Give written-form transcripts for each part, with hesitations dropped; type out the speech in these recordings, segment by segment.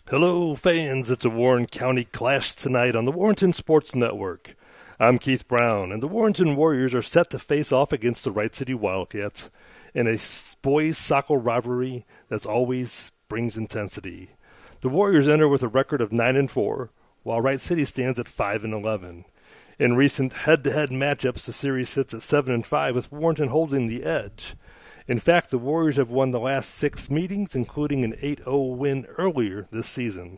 Hello, fans. It's a Warren County clash tonight on the Warrenton Sports Network. I'm Keith Brown, and the Warrenton Warriors are set to face off against the Wright City Wildcats in a boys soccer rivalry that always brings intensity. The Warriors enter with a record of 9-4, while Wright City stands at 5-11. In recent head-to-head matchups, the series sits at 7-5, with Warrenton holding the edge. In fact, the Warriors have won the last 6 meetings, including an 8-0 win earlier this season.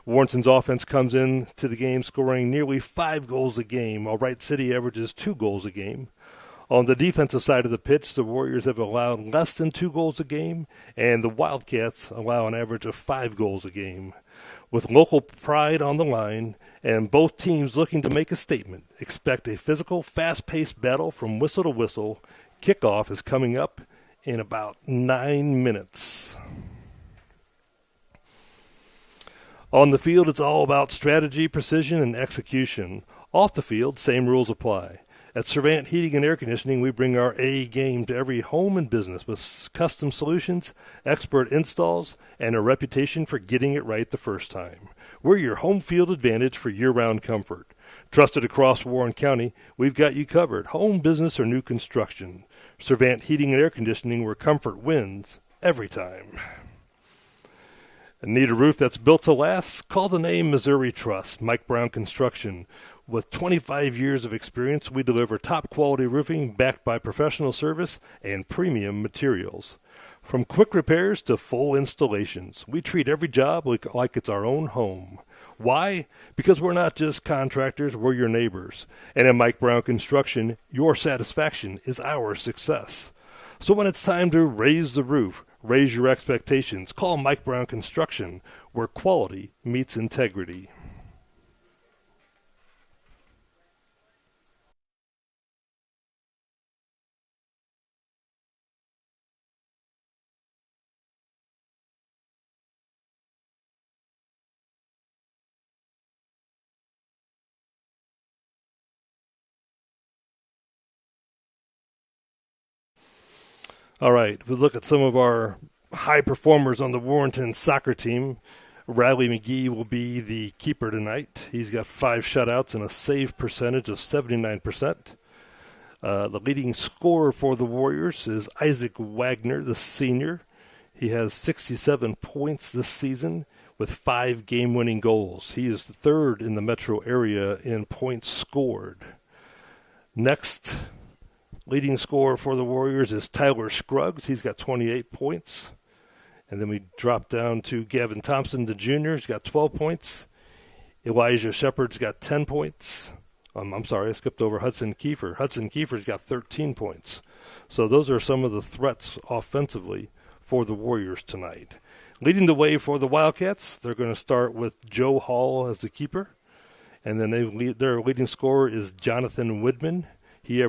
Warrenton's offense comes into the game scoring nearly 5 goals a game, while Wright City averages 2 goals a game. On the defensive side of the pitch, the Warriors have allowed less than 2 goals a game, and the Wildcats allow an average of 5 goals a game. With local pride on the line and both teams looking to make a statement, expect a physical, fast-paced battle from whistle to whistle. Kickoff is coming up in about 9 minutes. On the field, it's all about strategy, precision, and execution. Off the field, same rules apply. At Servant Heating and Air Conditioning, we bring our A game to every home and business with custom solutions, expert installs, and a reputation for getting it right the first time. We're your home field advantage for year-round comfort. Trusted across Warren County, we've got you covered, home, business, or new construction. Servant Heating and Air Conditioning, where comfort wins every time. Need a roof that's built to last? Call the name Missouri Trust, Mike Brown Construction. With 25 years of experience, we deliver top-quality roofing backed by professional service and premium materials. From quick repairs to full installations, we treat every job like it's our own home. Why? Because we're not just contractors, we're your neighbors. And at Mike Brown Construction, your satisfaction is our success. So when it's time to raise the roof, raise your expectations, call Mike Brown Construction, where quality meets integrity. All right, we look at some of our high performers on the Warrenton soccer team. Riley McGee will be the keeper tonight. He's got 5 shutouts and a save percentage of 79%. The leading scorer for the Warriors is Isaac Wagner, the senior. He has 67 points this season with 5 game-winning goals. He is third in the metro area in points scored. Next, leading scorer for the Warriors is Tyler Scruggs. He's got 28 points. And then we drop down to Gavin Thompson, the junior. He's got 12 points. Elijah Shepard's got 10 points. I'm sorry, I skipped over Hudson Kiefer. Hudson Kiefer's got 13 points. So those are some of the threats offensively for the Warriors tonight. Leading the way for the Wildcats, they're going to start with Joe Hall as the keeper. And then their leading scorer is Jonathan Widman. He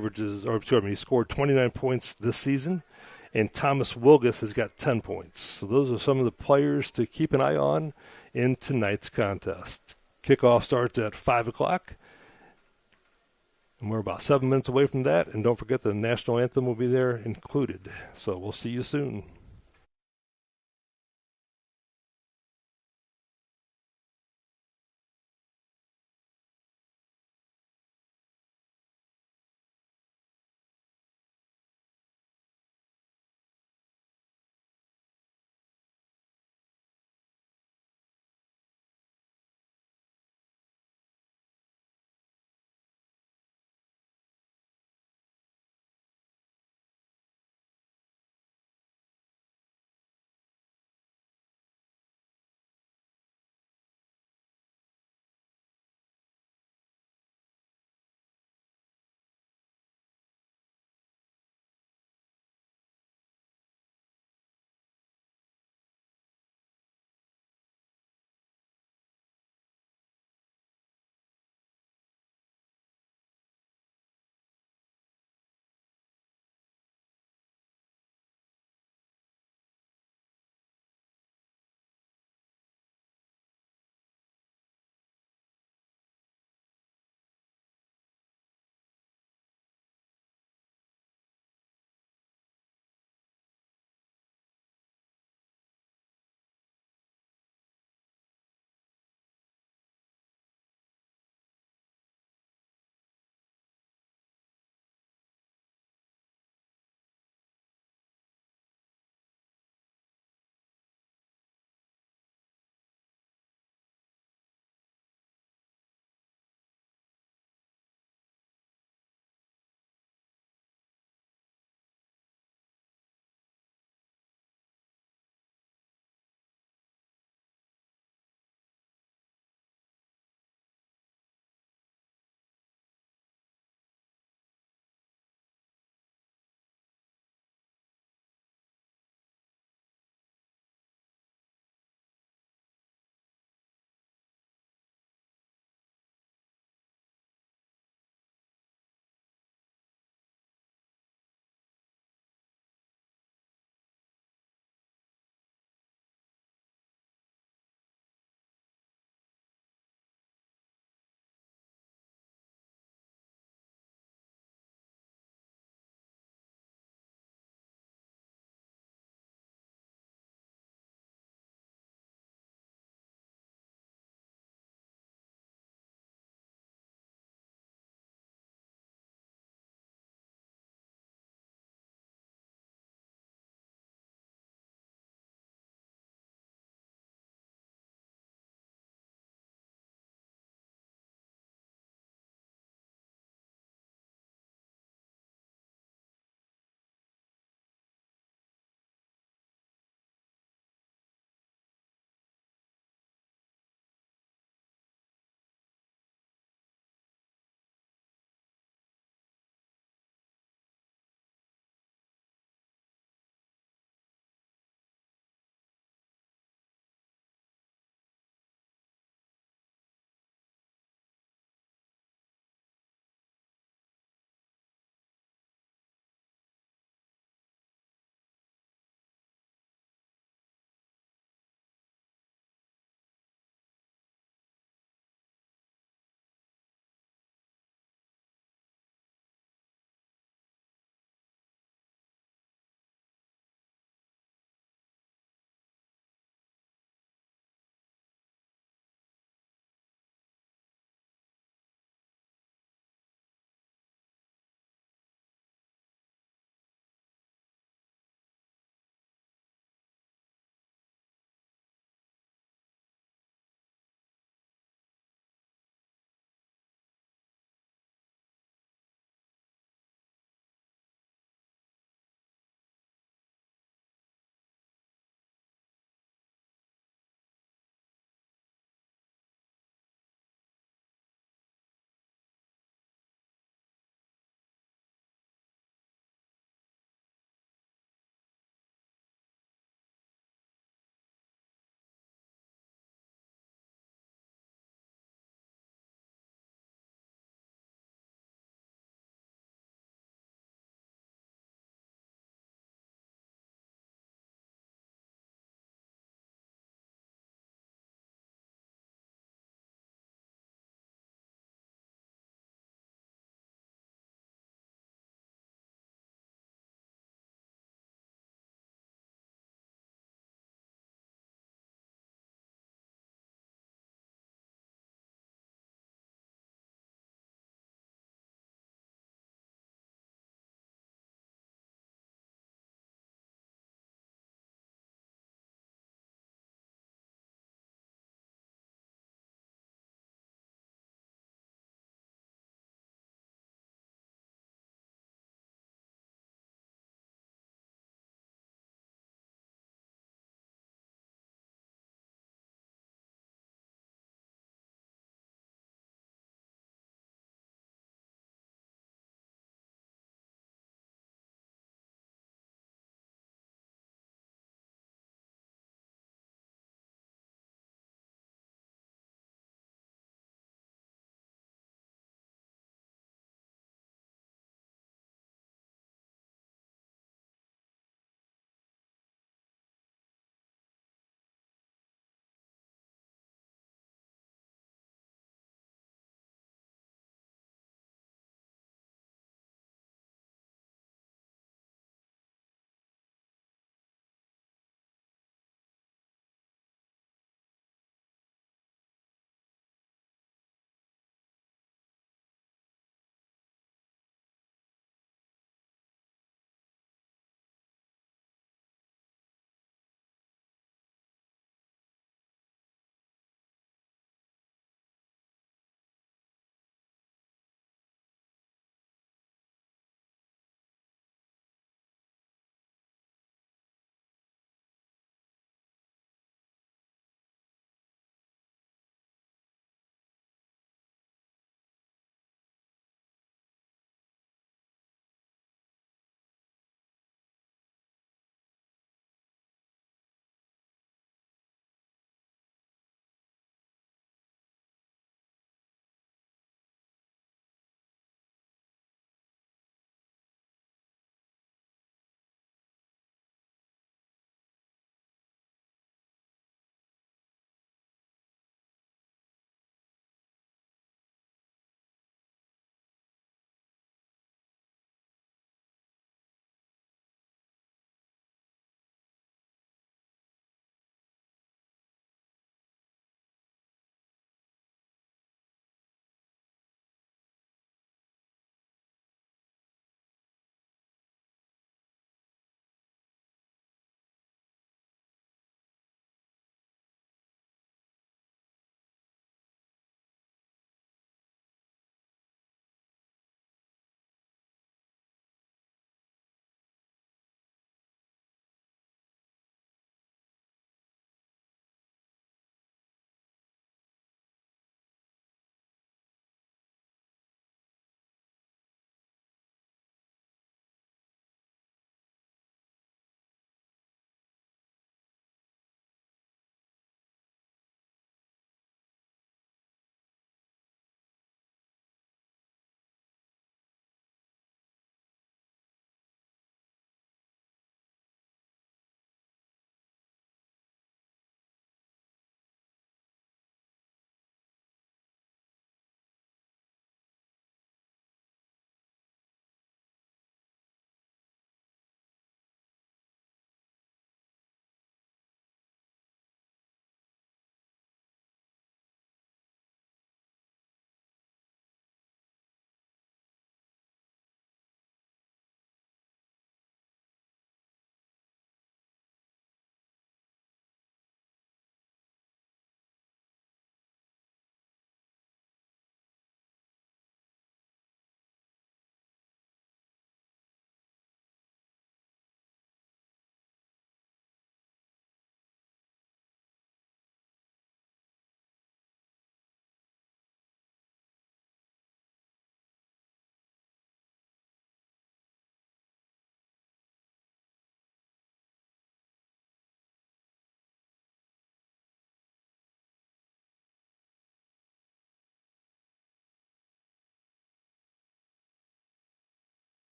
scored 29 points this season. And Thomas Wilgus has got 10 points. So those are some of the players to keep an eye on in tonight's contest. Kickoff starts at 5 o'clock. And we're about 7 minutes away from that. And don't forget the national anthem will be there included. So we'll see you soon.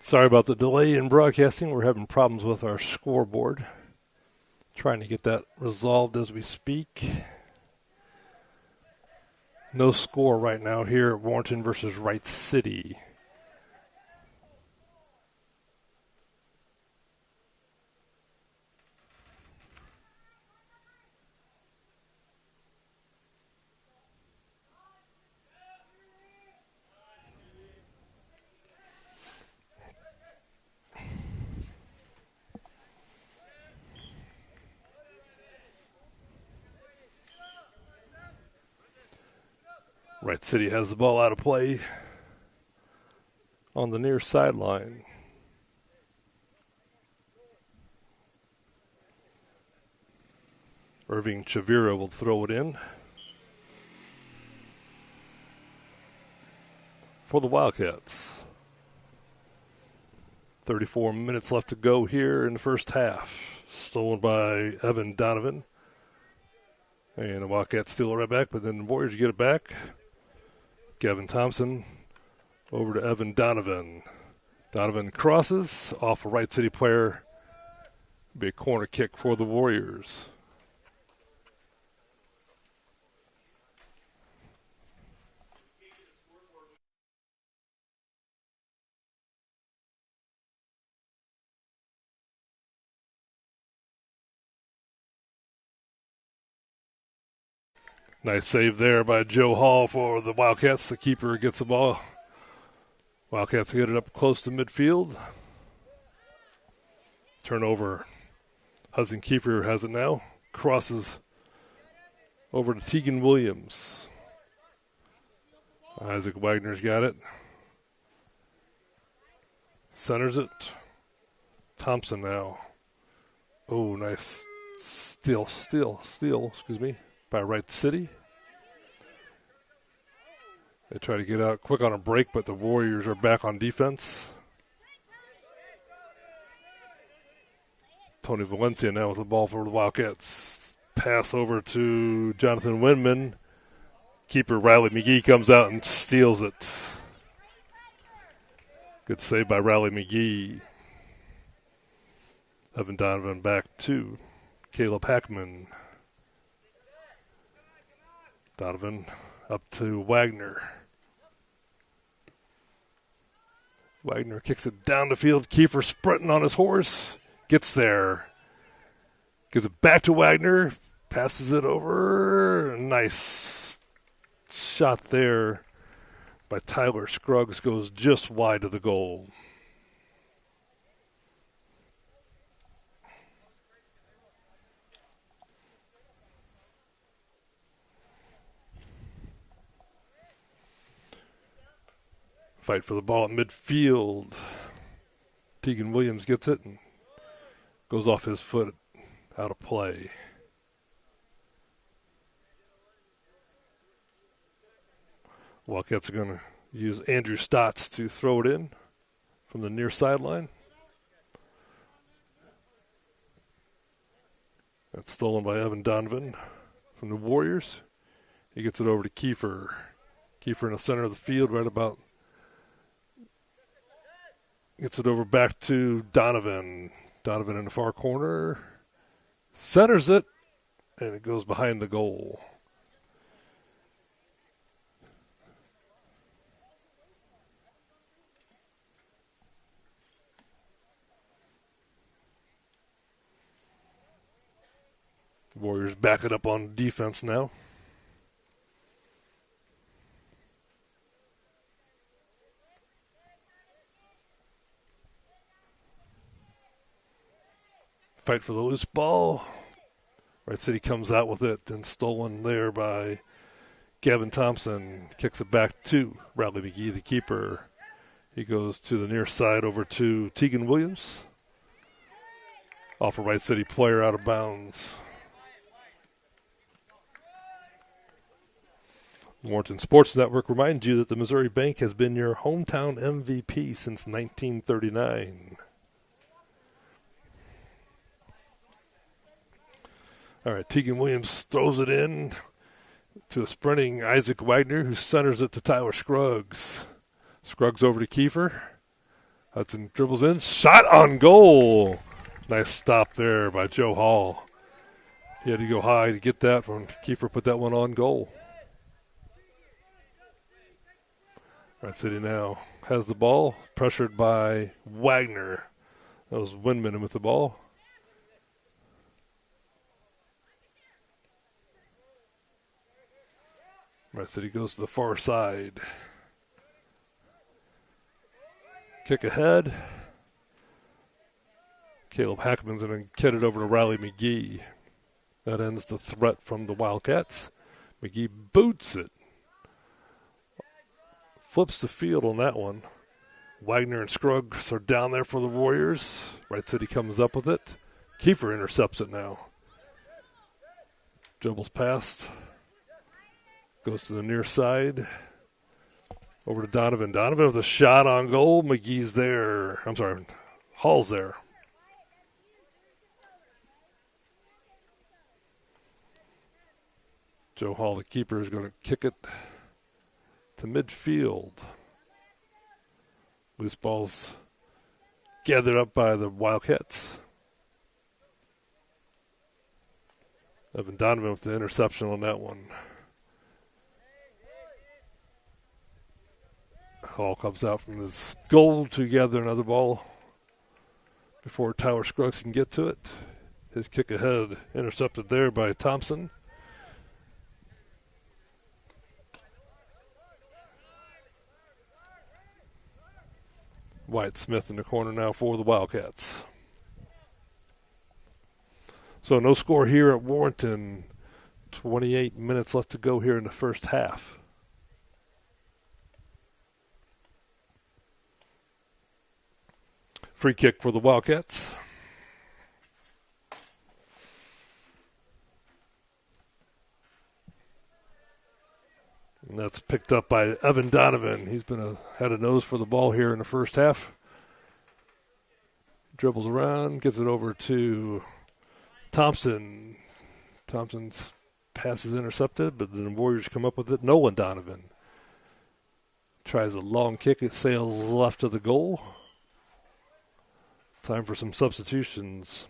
Sorry about the delay in broadcasting. We're having problems with our scoreboard. Trying to get that resolved as we speak. No score right now here at Warrenton versus Wright City. Wright City has the ball out of play on the near sideline. Irving Chavira will throw it in for the Wildcats. 34 minutes left to go here in the first half. Stolen by Evan Donovan. And the Wildcats steal it right back, but then the Warriors get it back. Gavin Thompson over to Evan Donovan. Donovan crosses off a Wright City player. Be a corner kick for the Warriors. Nice save there by Joe Hall for the Wildcats. The keeper gets the ball. Wildcats get it up close to midfield. Turnover. Hudson Keeper has it now. Crosses over to Tegan Williams. Isaac Wagner's got it. Centers it. Thompson now. Oh, nice steal, excuse me, by Wright City. They try to get out quick on a break, but the Warriors are back on defense. Tony Valencia now with the ball for the Wildcats. Pass over to Jonathan Winman. Keeper Riley McGee comes out and steals it. Good save by Riley McGee. Evan Donovan back to Caleb Hackman. Donovan up to Wagner. Wagner kicks it down the field. Kiefer sprinting on his horse. Gets there. Gives it back to Wagner. Passes it over. Nice shot there by Tyler Scruggs. Goes just wide of the goal. Fight for the ball at midfield. Tegan Williams gets it and goes off his foot out of play. Wildcats are going to use Andrew Stotts to throw it in from the near sideline. That's stolen by Evan Donovan from the Warriors. He gets it over to Kiefer. Kiefer in the center of the field right about. Gets it over back to Donovan. Donovan in the far corner. Centers it. And it goes behind the goal. The Warriors back it up on defense now. Fight for the loose ball. Wright City comes out with it and stolen there by Gavin Thompson. Kicks it back to Riley McGee, the keeper. He goes to the near side over to Tegan Williams. Off a Wright City player out of bounds. Warrenton Sports Network reminds you that the Missouri Bank has been your hometown MVP since 1939. All right, Tegan Williams throws it in to a sprinting Isaac Wagner, who centers it to Tyler Scruggs. Scruggs over to Kiefer. Hudson dribbles in. Shot on goal. Nice stop there by Joe Hall. He had to go high to get that one. Kiefer put that one on goal. Wright City now has the ball. Pressured by Wagner. That was Windman with the ball. Wright City goes to the far side. Kick ahead. Caleb Hackman's going to get it over to Riley McGee. That ends the threat from the Wildcats. McGee boots it. Flips the field on that one. Wagner and Scruggs are down there for the Warriors. Wright City comes up with it. Kiefer intercepts it now. Dribbles past. Goes to the near side. Over to Donovan. Donovan with a shot on goal. McGee's there. I'm sorry. Hall's there. Joe Hall, the keeper, is going to kick it to midfield. Loose balls gathered up by the Wildcats. Evan Donovan with the interception on that one. Hall comes out from his goal to gather another ball before Tyler Scruggs can get to it. His kick ahead intercepted there by Thompson. Wyatt Smith in the corner now for the Wildcats. So no score here at Warrenton. 28 minutes left to go here in the first half. Free kick for the Wildcats. And that's picked up by Evan Donovan. He's had a nose for the ball here in the first half. Dribbles around, gets it over to Thompson. Thompson's pass is intercepted, but the Warriors come up with it. Nolan Donovan tries a long kick. It sails left of the goal. Time for some substitutions.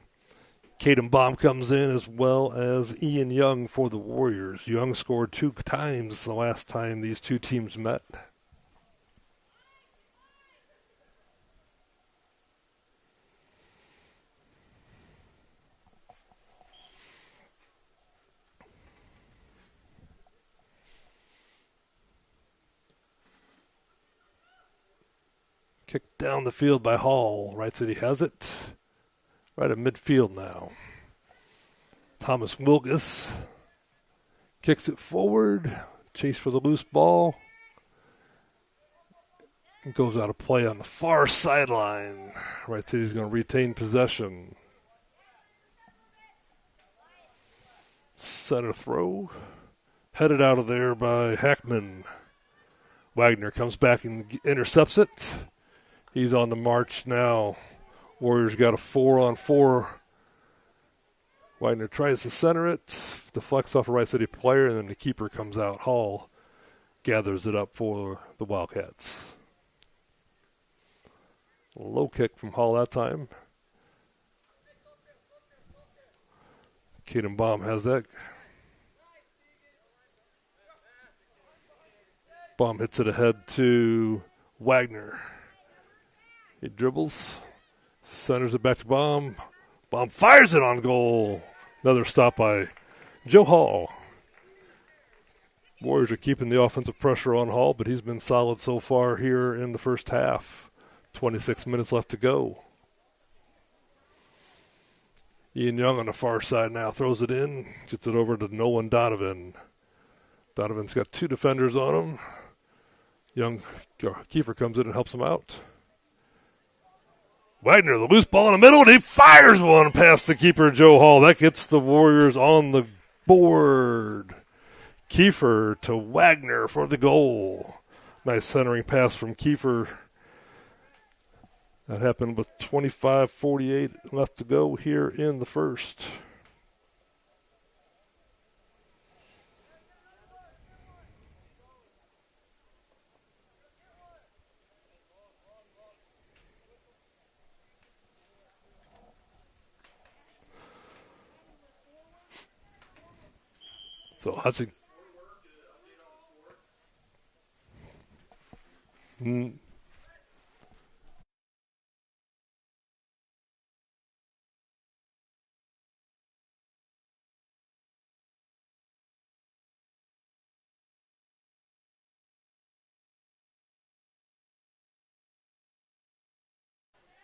Caden Baum comes in as well as Ian Young for the Warriors. Young scored 2 times the last time these two teams met. Kicked down the field by Hall. Wright City has it. Right at midfield now. Thomas Wilgus kicks it forward. Chase for the loose ball. It goes out of play on the far sideline. Wright City's going to retain possession. Center throw. Headed out of there by Hackman. Wagner comes back and intercepts it. He's on the march now. Warriors got a 4-on-4. Wagner tries to center it. Deflects off a Wright City player, and then the keeper comes out. Hall gathers it up for the Wildcats. Low kick from Hall that time. Caden Baum has that. Baum hits it ahead to Wagner. He dribbles, centers it back to Baum. Baum fires it on goal. Another stop by Joe Hall. Warriors are keeping the offensive pressure on Hall, but he's been solid so far here in the first half. 26 minutes left to go. Ian Young on the far side now throws it in, gets it over to Nolan Donovan. Donovan's got 2 defenders on him. Young keeper comes in and helps him out. Wagner, the loose ball in the middle, and he fires one past the keeper, Joe Hall. That gets the Warriors on the board. Kiefer to Wagner for the goal. Nice centering pass from Kiefer. That happened with 25:48 left to go here in the first. So Hudson.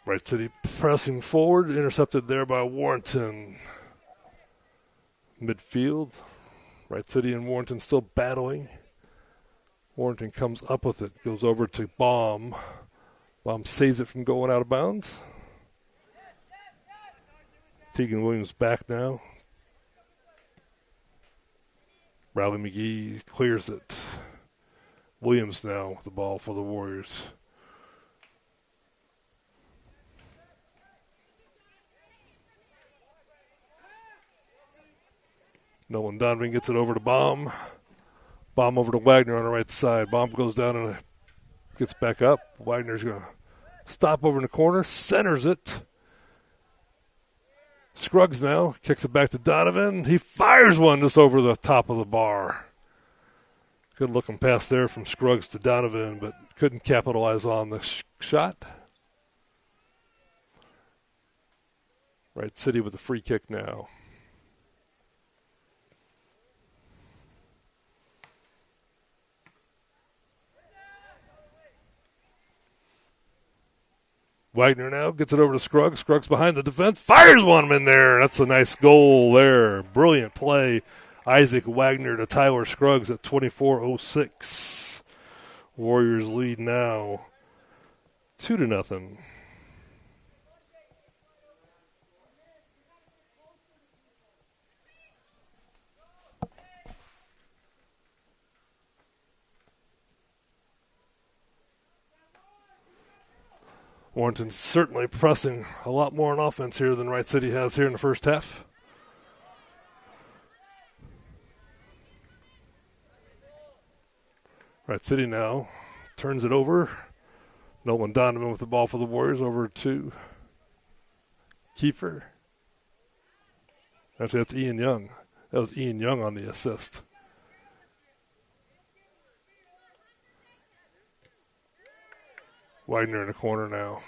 Wright City pressing forward, intercepted there by Warrenton. Midfield, Wright City and Warrenton still battling. Warrenton comes up with it, goes over to Baum. Baum saves it from going out of bounds. Tegan Williams back now. Riley McGee clears it. Williams now with the ball for the Warriors. Nolan Donovan gets it over to Baum. Baum over to Wagner on the right side. Baum goes down and gets back up. Wagner's going to stop over in the corner, centers it. Scruggs now kicks it back to Donovan. He fires one just over the top of the bar. Good looking pass there from Scruggs to Donovan, but couldn't capitalize on the shot. Wright City with a free kick now. Wagner now gets it over to Scruggs. Scruggs behind the defense. Fires one in there. That's a nice goal there. Brilliant play. Isaac Wagner to Tyler Scruggs at 24:06. Warriors lead now 2-0. Warrenton's certainly pressing a lot more on offense here than Wright City has here in the first half. Wright City now turns it over. Nolan Donovan with the ball for the Warriors over to Kiefer. Actually, that's Ian Young. That was Ian Young on the assist. Wagner in the corner now.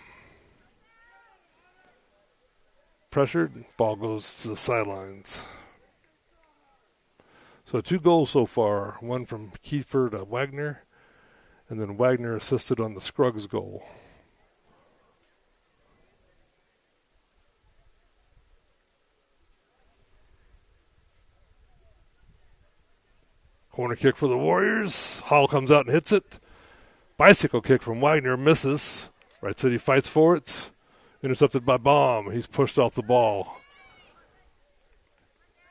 Pressured, ball goes to the sidelines. So 2 goals so far, one from Kiefer to Wagner, and then Wagner assisted on the Scruggs goal. Corner kick for the Warriors. Hall comes out and hits it. Bicycle kick from Wagner, misses. Wright City fights for it. Intercepted by Baum. He's pushed off the ball.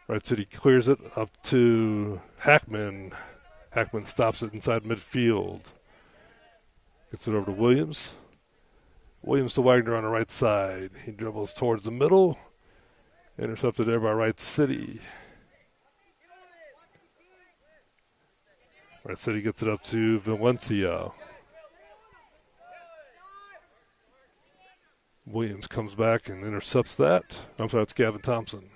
Wright City clears it up to Hackman. Hackman stops it inside midfield. Gets it over to Williams. Williams to Wagner on the right side. He dribbles towards the middle. Intercepted there by Wright City. Wright City gets it up to Valencia. Williams comes back and intercepts that. I'm sorry, it's Gavin Thompson.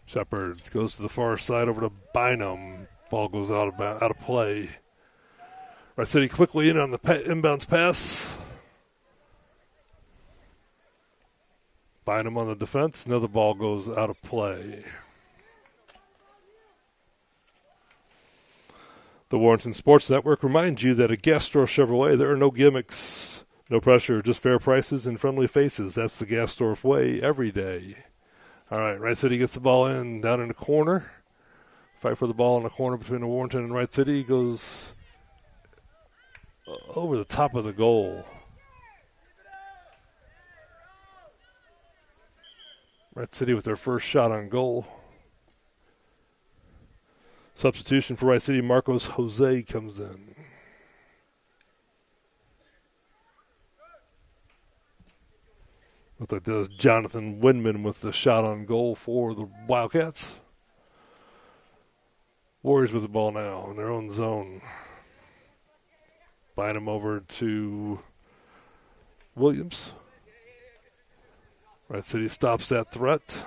Shepard goes to the far side over to Bynum. Ball goes out of play. Wright City quickly in on the inbounds pass. Bynum on the defense. Another ball goes out of play. The Warrenton Sports Network reminds you that at Gas Store Chevrolet, there are no gimmicks, no pressure, just fair prices and friendly faces. That's the Gas Store way every day. All right, Wright City gets the ball in, down in the corner. Fight for the ball in the corner between the Warrenton and Wright City. Goes over the top of the goal. Wright City with their first shot on goal. Substitution for Wright City, Marcos Jose comes in. Looks like there's Jonathan Windman with the shot on goal for the Wildcats. Warriors with the ball now in their own zone. Bynum over to Williams. Wright City stops that threat.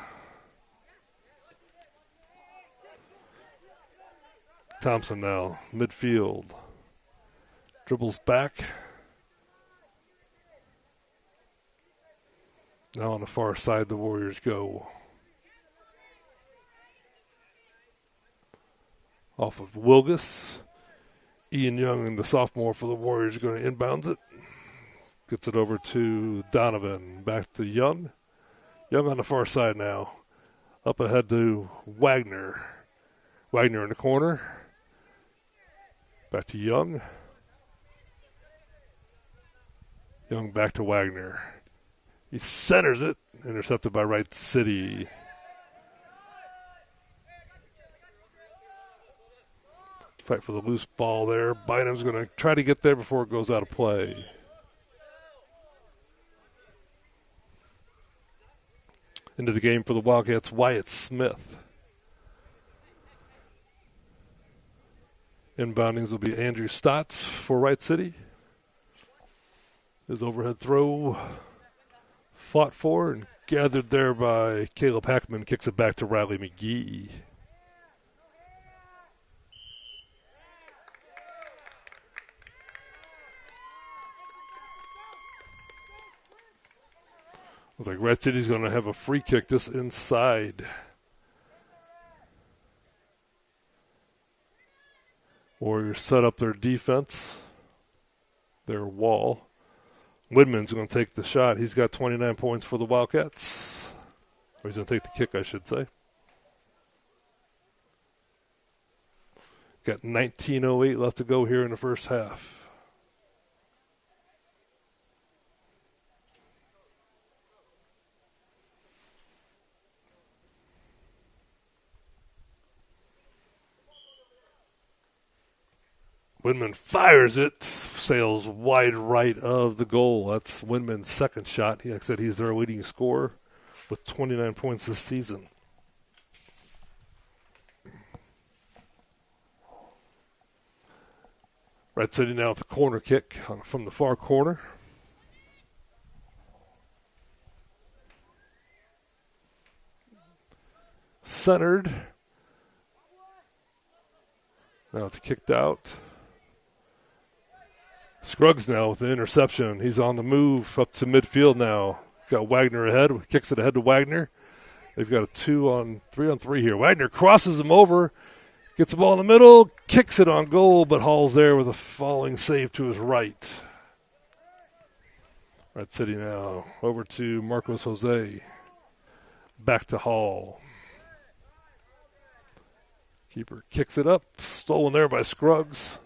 Thompson now, midfield. Dribbles back. Now on the far side, the Warriors go. Off of Wilgus. Ian Young, the sophomore for the Warriors, are going to inbounds it. Gets it over to Donovan. Back to Young. Young on the far side now. Up ahead to Wagner. Wagner in the corner. Back to Young. Young back to Wagner. He centers it. Intercepted by Wright City. Fight for the loose ball there. Bynum's going to try to get there before it goes out of play. Into the game for the Wildcats, Wyatt Smith. Inboundings will be Andrew Stotts for Wright City. His overhead throw fought for and gathered there by Caleb Hackman. Kicks it back to Riley McGee. Looks like Red City's going to have a free kick just inside. Warriors set up their defense, their wall. Widman's going to take the shot. He's got 29 points for the Wildcats. Or he's going to take the kick, I should say. Got 19:08 left to go here in the first half. Widman fires it, sails wide right of the goal. That's Widman's second shot. Like I said, he's their leading scorer with 29 points this season. Red City now with the corner kick from the far corner. Centered. Now it's kicked out. Scruggs now with the interception. He's on the move up to midfield now. Got Wagner ahead. Kicks it ahead to Wagner. They've got a 3-on-3 here. Wagner crosses him over. Gets the ball in the middle. Kicks it on goal, but Hall's there with a falling save to his right. Red City now over to Marcos Jose. Back to Hall. Keeper kicks it up. Stolen there by Scruggs.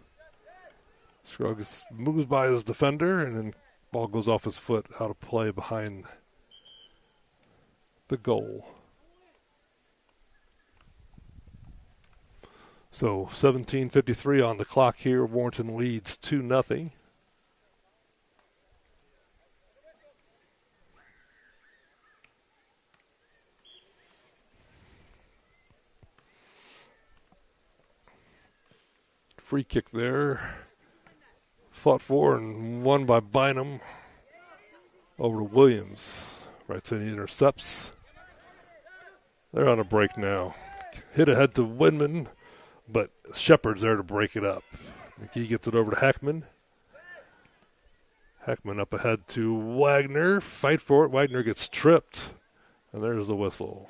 Scruggs moves by his defender, and then ball goes off his foot, out of play behind the goal. So 17:53 on the clock here. Warrenton leads 2-0. Free kick there. Fought for and won by Bynum. Over to Williams. Right side intercepts. They're on a break now. Hit ahead to Widman, but Shepard's there to break it up. McGee gets it over to Hackman. Hackman up ahead to Wagner. Fight for it. Wagner gets tripped. And there's the whistle.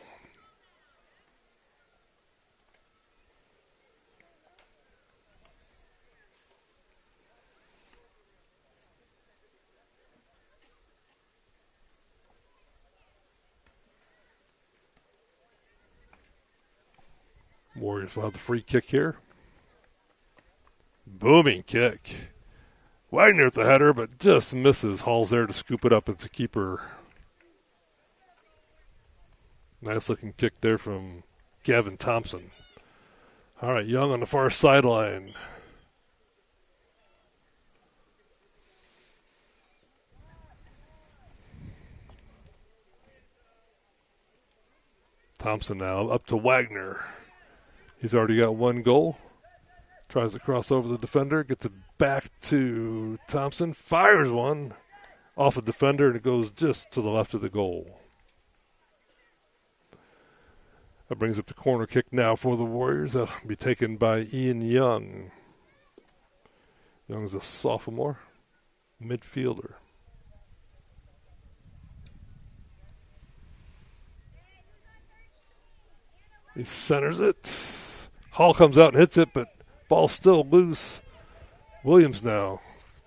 Warriors will have the free kick here. Booming kick. Wagner at the header, but just misses. Hall's there to scoop it up. It's a keeper. Nice looking kick there from Gavin Thompson. All right, Young on the far sideline. Thompson now up to Wagner. He's already got one goal. Tries to cross over the defender. Gets it back to Thompson. Fires one off the defender, and it goes just to the left of the goal. That brings up the corner kick now for the Warriors. That'll be taken by Ian Young. Young is a sophomore midfielder. He centers it. Hall comes out and hits it, but ball's still loose. Williams now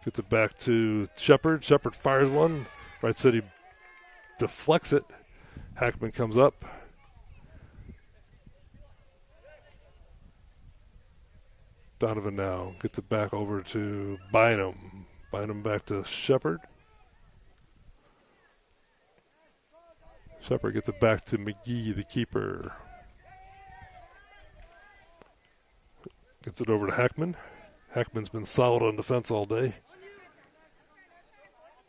gets it back to Shepard. Shepard fires one. Wright City deflects it. Hackman comes up. Donovan now gets it back over to Bynum. Bynum back to Shepard. Shepard gets it back to McGee, the keeper. Gets it over to Hackman. Hackman's been solid on defense all day.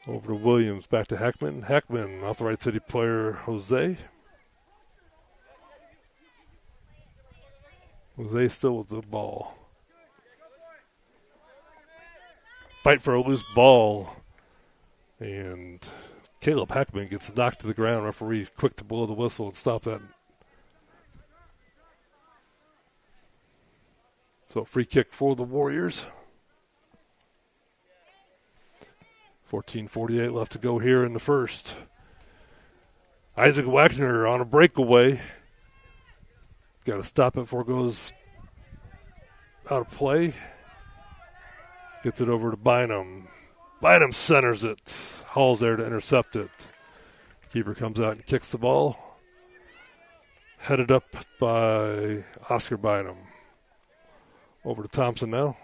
Over to Williams, back to Hackman. Hackman off the Wright City player, Jose. Jose still with the ball. Fight for a loose ball. And Caleb Hackman gets knocked to the ground. Referee quick to blow the whistle and stop that. So free kick for the Warriors. 14:48 left to go here in the first. Isaac Wagner on a breakaway. Got to stop it before it goes out of play. Gets it over to Bynum. Bynum centers it. Hall's there to intercept it. Keeper comes out and kicks the ball. Headed up by Oscar Bynum. Over to Thompson now.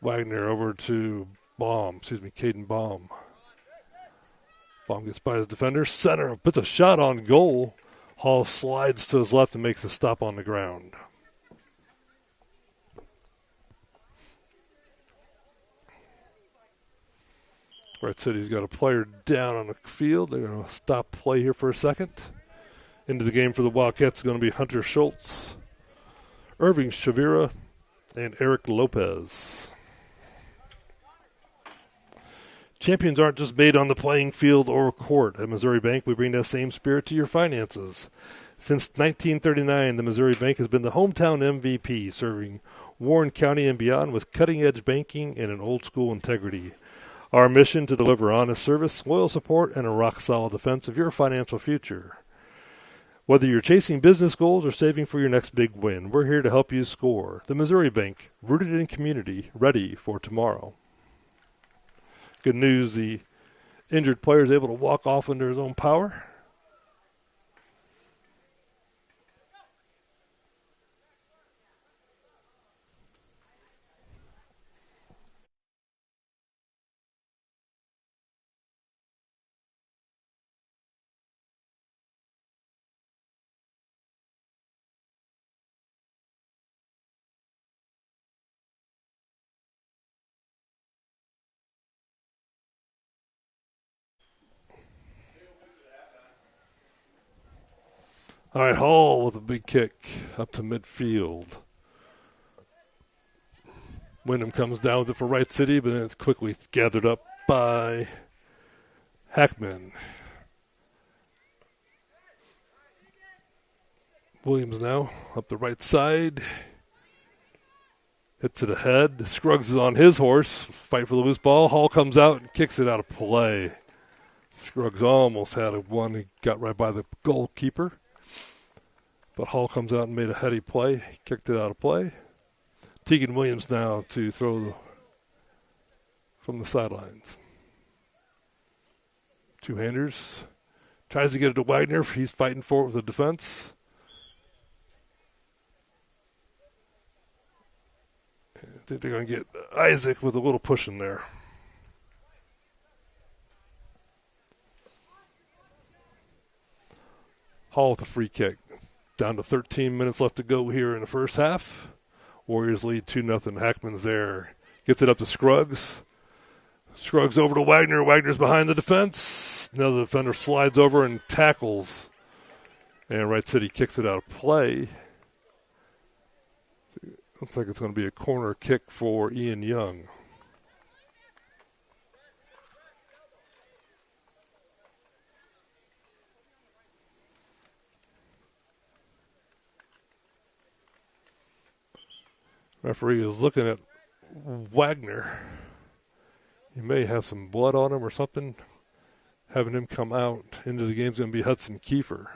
Wagner over to Caden Baum. Baum gets by his defender. Center puts a shot on goal. Hall slides to his left and makes a stop on the ground. Wright City's got a player down on the field. They're going to stop play here for a second. Into the game for the Wildcats is going to be Hunter Schultz, Irving Shavira, and Eric Lopez. Champions aren't just made on the playing field or court. At Missouri Bank, we bring that same spirit to your finances. Since 1939, the Missouri Bank has been the hometown MVP, serving Warren County and beyond with cutting-edge banking and an old-school integrity. Our mission to deliver honest service, loyal support, and a rock-solid defense of your financial future. Whether you're chasing business goals or saving for your next big win, we're here to help you score. The Missouri Bank, rooted in community, ready for tomorrow. Good news, the injured player is able to walk off under his own power. All right, Hall with a big kick up to midfield. Wyndham comes down with it for Wright City, but then it's quickly gathered up by Hackman. Williams now up the right side. Hits it ahead. Scruggs is on his horse. Fight for the loose ball. Hall comes out and kicks it out of play. Scruggs almost had one. He got right by the goalkeeper. But Hall comes out and made a heady play. Kicked it out of play. Tegan Williams now to throw from the sidelines. Two-handers. Tries to get it to Wagner. He's fighting for it with the defense. I think they're going to get Isaac with a little push in there. Hall with a free kick. Down to 13 minutes left to go here in the first half. Warriors lead 2-0. Hackman's there. Gets it up to Scruggs. Scruggs over to Wagner. Wagner's behind the defense. Now the defender slides over and tackles. And Wright City kicks it out of play. Looks like it's going to be a corner kick for Ian Young. Referee is looking at Wagner. He may have some blood on him or something. Having him come out into the game is going to be Hudson Kiefer.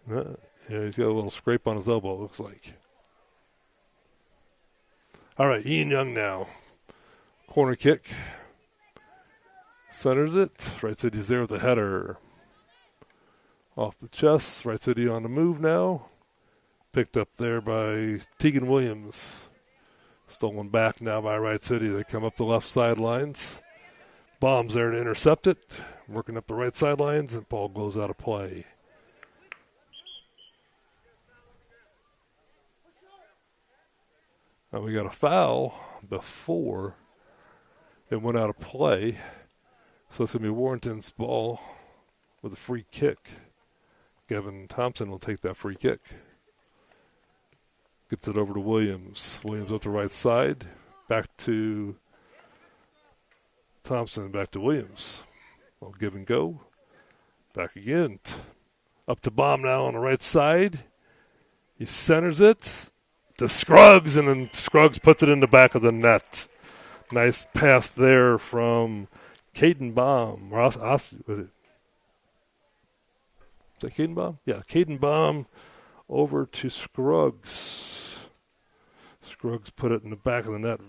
Yeah, he's got a little scrape on his elbow, it looks like. All right, Ian Young now. Corner kick. Centers it. Wright City's there with a header. Off the chest. Wright City on the move now. Picked up there by Tegan Williams. Stolen back now by Wright City. They come up the left sidelines. Bomb's there to intercept it. Working up the right sidelines, and ball goes out of play. Now we got a foul before it went out of play. So it's going to be Warrenton's ball with a free kick. Gavin Thompson will take that free kick. Gets it over to Williams. Williams up the right side. Back to Thompson. Back to Williams. Well, give and go. Back again. Up to Baum now on the right side. He centers it to Scruggs, and then Scruggs puts it in the back of the net. Nice pass there from Caden Baum. Was it? Is that Caden Baum? Yeah, Caden Baum over to Scruggs. Scruggs put it in the back of the net.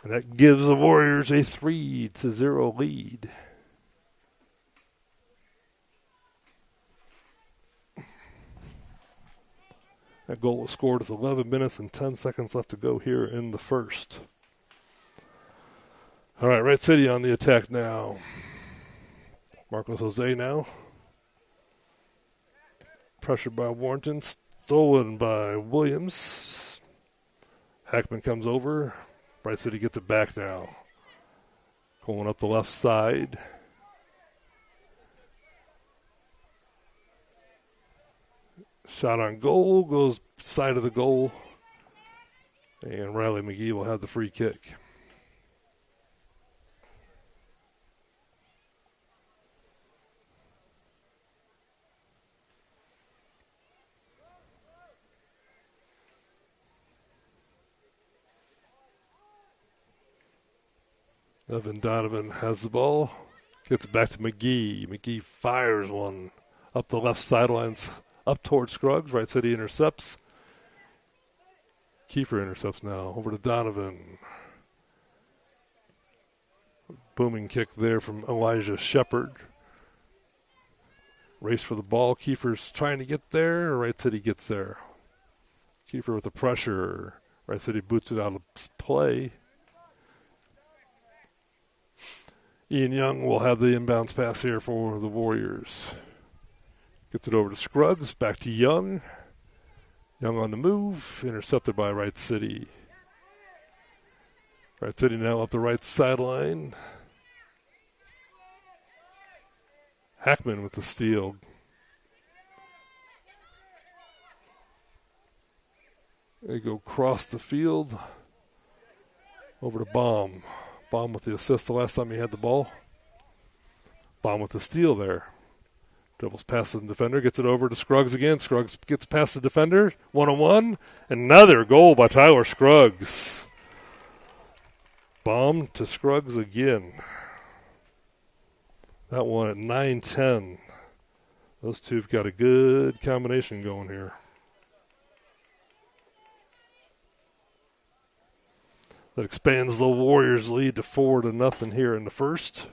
And that gives the Warriors a 3-0 lead. That goal was scored with 11 minutes and 10 seconds left to go here in the first. All right, Wright City on the attack now. Marcos Jose now. Pressured by Warrenton. Stolen by Williams. Hackman comes over. Wright City gets it back now. Going up the left side. Shot on goal. Goes side of the goal. And Riley McGee will have the free kick. Evan Donovan has the ball. Gets it back to McGee. McGee fires one up the left sidelines, up towards Scruggs. Wright City intercepts. Kiefer intercepts now. Over to Donovan. Booming kick there from Elijah Shepard. Race for the ball. Kiefer's trying to get there. Wright City gets there. Kiefer with the pressure. Wright City boots it out of play. Ian Young will have the inbounds pass here for the Warriors. Gets it over to Scruggs. Back to Young. Young on the move. Intercepted by Wright City. Wright City now up the right sideline. Hackman with the steal. They go across the field. Over to Baum. Baum with the assist the last time he had the ball. Baum with the steal there. Dribbles past the defender, gets it over to Scruggs again. Scruggs gets past the defender, one-on-one. Another goal by Tyler Scruggs. Baum to Scruggs again. That one at 9-10. Those two have got a good combination going here. That expands the Warriors' lead to 4-0 here in the first.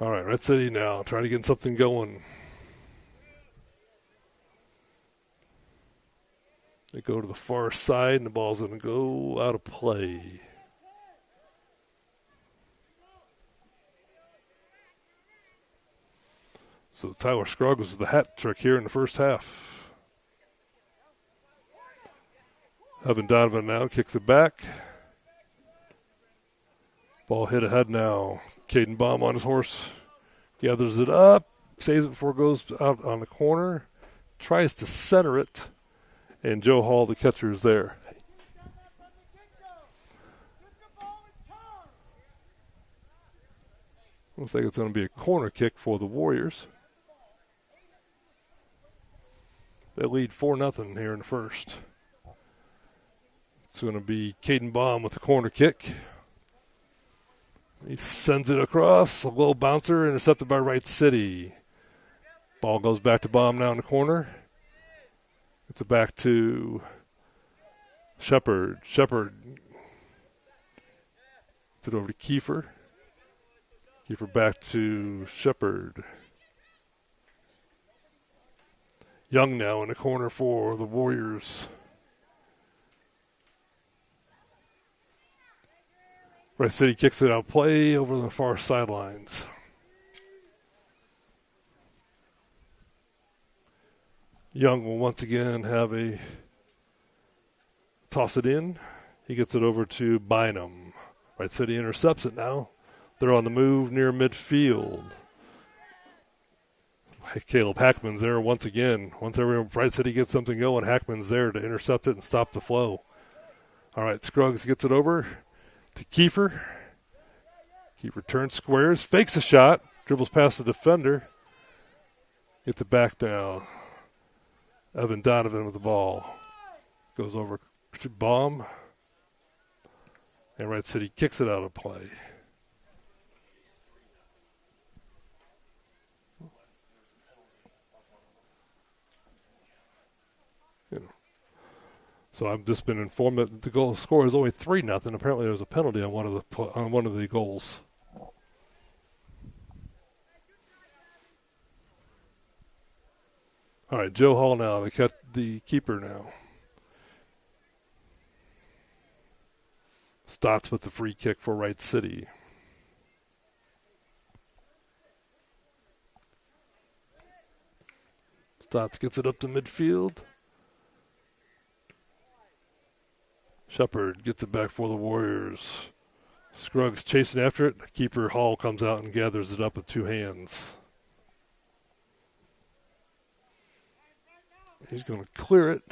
All right, Red City now trying to get something going. They go to the far side, and the ball's going to go out of play. So Tyler Scruggs was the hat trick here in the first half. Evan Donovan now kicks it back. Ball hit ahead now. Caden Baum on his horse. Gathers it up. Saves it before it goes out on the corner. Tries to center it. And Joe Hall, the catcher, is there. Looks like it's going to be a corner kick for the Warriors. They lead 4-0 here in the first. It's going to be Caden Baum with the corner kick. He sends it across, a low bouncer, intercepted by Wright City. Ball goes back to Baum now in the corner. It's back to Shepard. Shepard gets it over to Kiefer. Kiefer back to Shepard. Young now in the corner for the Warriors. Wright City kicks it out play over the far sidelines. Young will once again have a toss it in. He gets it over to Bynum. Wright City intercepts it now. They're on the move near midfield. Caleb Hackman's there once again. Once Wright City gets something going, Hackman's there to intercept it and stop the flow. All right, Scruggs gets it over to Kiefer. Kiefer turns, squares, fakes a shot, dribbles past the defender. Gets it back down. Evan Donovan with the ball. Goes over to Baum. And Wright City kicks it out of play. So I've just been informed that the goal score is only 3-0. Apparently there was a penalty on one of the goals. All right, Joe Hall now. They cut the keeper now. Stotts with the free kick for Wright City. Stotts gets it up to midfield. Shepard gets it back for the Warriors. Scruggs chasing after it. Keeper Hall comes out and gathers it up with two hands. He's going to clear it.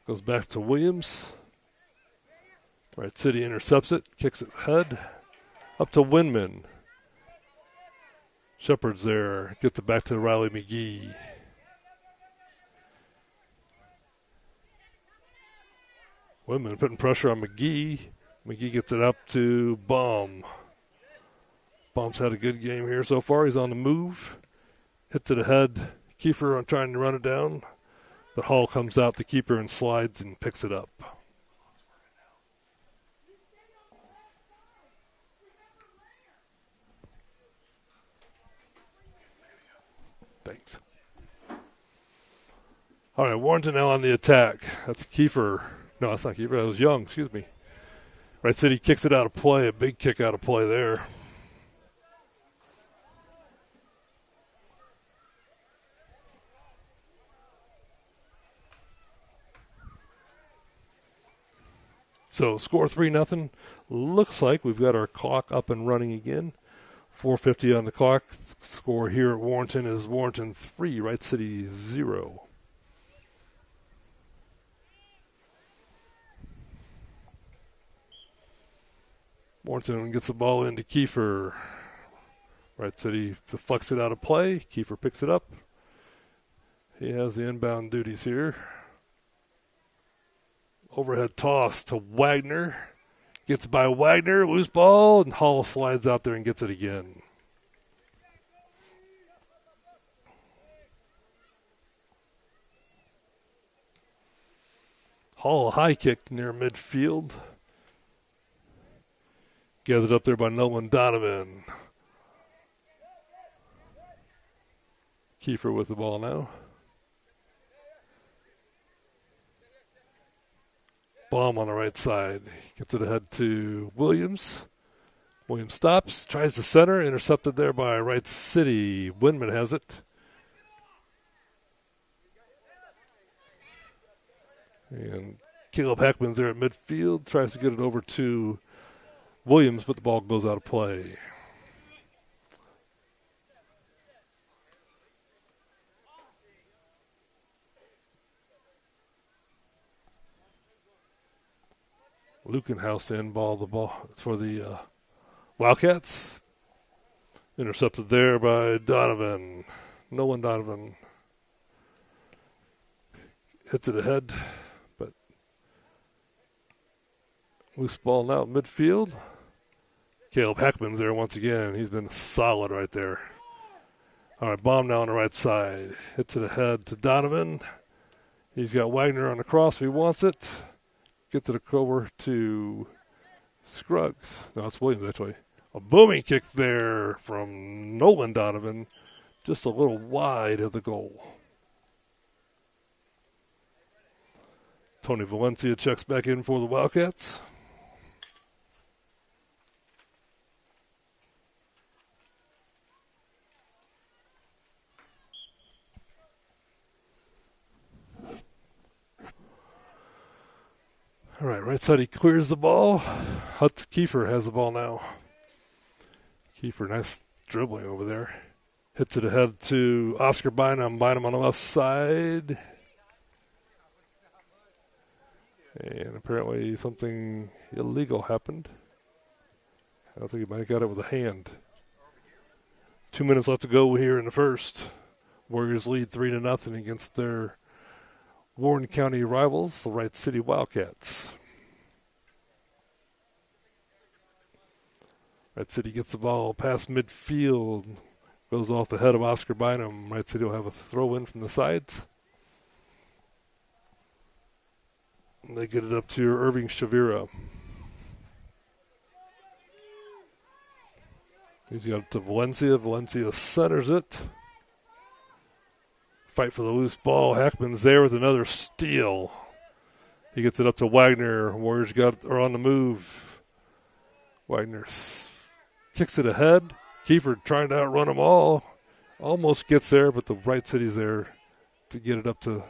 Goes back to Williams. Wright City intercepts it. Kicks it head. Up to Winman. Shepard's there. Gets it back to Riley McGee. Winman putting pressure on McGee. McGee gets it up to Baum. Baum's had a good game here so far. He's on the move. Hits it ahead. Kiefer on trying to run it down. But Hall comes out the keeper and slides and picks it up. Thanks. All right, Warrenton now on the attack. That's Kiefer. No, that's not Kiefer. That was Young. Excuse me. Wright City kicks it out of play. A big kick out of play there. So score 3-0. Looks like we've got our clock up and running again. 4:50 on the clock. Score here at Warrenton is Warrenton 3, Wright City 0. Warrenton gets the ball into Kiefer. Wright City deflects it out of play. Kiefer picks it up. He has the inbound duties here. Overhead toss to Wagner. Gets by Wagner, loose ball, and Hall slides out there and gets it again. Hall, a high kick near midfield. Gathered up there by Nolan Donovan. Kiefer with the ball now. Baum on the right side. Gets it ahead to Williams. Williams stops, tries to center, intercepted there by Wright City. Winman has it. And Caleb Hackman's there at midfield, tries to get it over to Williams, but the ball goes out of play. Lukenhouse to end the ball for the Wildcats. Intercepted there by Donovan. Nolan Donovan hits it ahead, but loose ball now at midfield. Caleb Heckman's there once again. He's been solid right there. All right, bomb now on the right side. Hits it ahead to Donovan. He's got Wagner on the cross if he wants it. Gets it over to Scruggs. No, it's Williams actually. A booming kick there from Nolan Donovan. Just a little wide of the goal. Tony Valencia checks back in for the Wildcats. All right, right side, he clears the ball. Kiefer has the ball now. Kiefer, nice dribbling over there. Hits it ahead to Oscar Bynum. Bynum on the left side. And apparently something illegal happened. I don't think he might have got it with a hand. 2 minutes left to go here in the first. Warriors lead 3-0 against their Warren County rivals, the Wright City Wildcats. Wright City gets the ball past midfield. Goes off the head of Oscar Bynum. Wright City will have a throw in from the sides. And they get it up to Irving Shavira. He's got it to Valencia. Valencia centers it. Fight for the loose ball. Hackman's there with another steal. He gets it up to Wagner. Warriors are on the move. Wagner kicks it ahead. Kiefer trying to outrun them all. Almost gets there, but the Wright City's there to get it up to.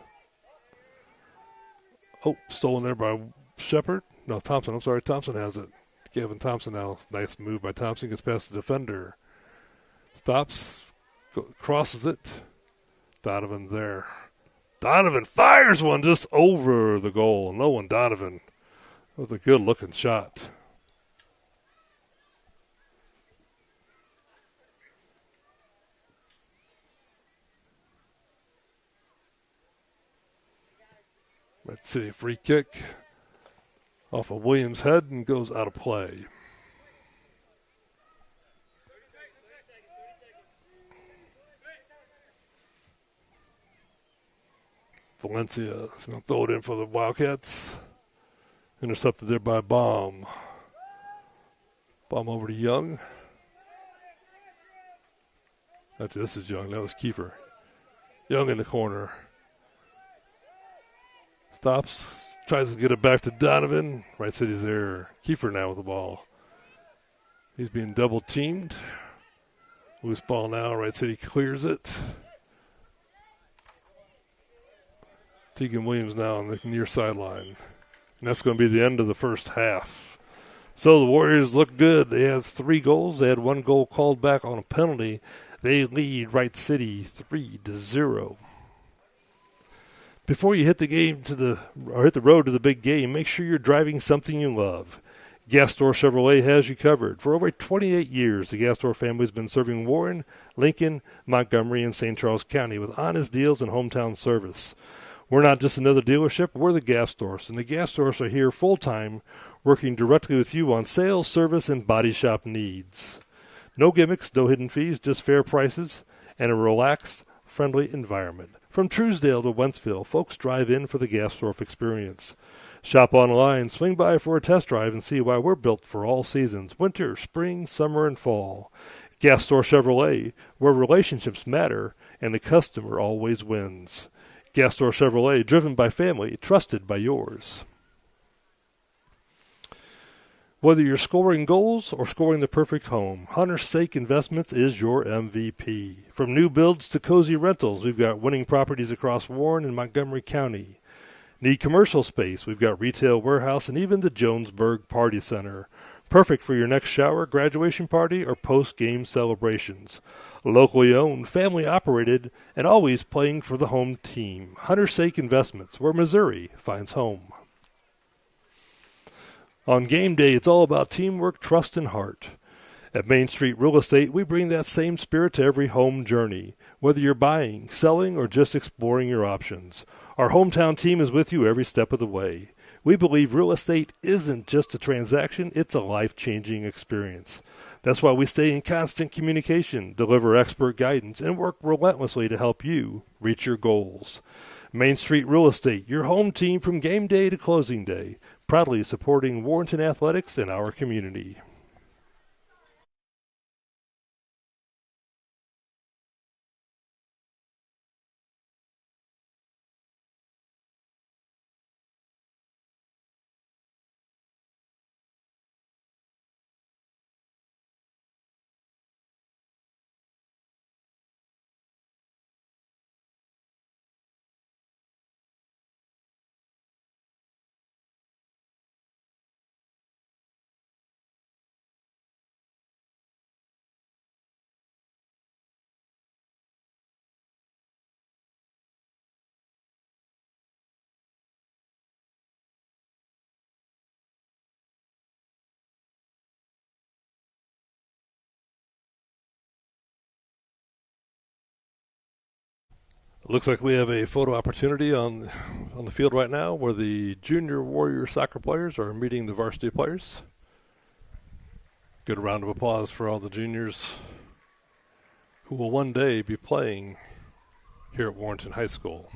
Oh, stolen there by Shepard. No, Thompson. I'm sorry. Thompson has it. Gavin Thompson now. Nice move by Thompson. Gets past the defender. Stops. Crosses it. Donovan there. Donovan fires one just over the goal. No one, Donovan. That was a good-looking shot. Red City free kick off of Williams' head and goes out of play. Valencia is going to throw it in for the Wildcats. Intercepted there by Baum. Baum over to Young. Actually, this is Young. That was Kiefer. Young in the corner. Stops. Tries to get it back to Donovan. Wright City's there. Kiefer now with the ball. He's being double teamed. Loose ball now. Wright City clears it. Tegan Williams now on the near sideline. And that's going to be the end of the first half. So the Warriors look good. They have 3 goals. They had 1 goal called back on a penalty. They lead Wright City 3-0. Before you hit the game hit the road to the big game, make sure you're driving something you love. Gastor Chevrolet has you covered. For over 28 years, the Gastor family has been serving Warren, Lincoln, Montgomery, and St. Charles County with honest deals and hometown service. We're not just another dealership, we're the Gastors, and the Gastors are here full-time, working directly with you on sales, service, and body shop needs. No gimmicks, no hidden fees, just fair prices, and a relaxed, friendly environment. From Truesdale to Wentzville, folks drive in for the Gastorf experience. Shop online, swing by for a test drive, and see why we're built for all seasons, winter, spring, summer, and fall. Gastor Chevrolet, where relationships matter, and the customer always wins. Gastor Chevrolet, driven by family, trusted by yours. Whether you're scoring goals or scoring the perfect home, Hunter's Sake Investments is your MVP. From new builds to cozy rentals, we've got winning properties across Warren and Montgomery County. Need commercial space? We've got retail warehouse and even the Jonesburg Party Center. Perfect for your next shower, graduation party, or post-game celebrations. Locally owned, family-operated, and always playing for the home team. Hunter's Sake Investments, where Missouri finds home. On game day, it's all about teamwork, trust, and heart. At Main Street Real Estate, we bring that same spirit to every home journey, whether you're buying, selling, or just exploring your options. Our hometown team is with you every step of the way. We believe real estate isn't just a transaction, it's a life-changing experience. That's why we stay in constant communication, deliver expert guidance, and work relentlessly to help you reach your goals. Main Street Real Estate, your home team from game day to closing day, proudly supporting Warrenton athletics in our community. Looks like we have a photo opportunity on the field right now where the junior Warrior soccer players are meeting the varsity players. Good round of applause for all the juniors who will one day be playing here at Warrenton High School.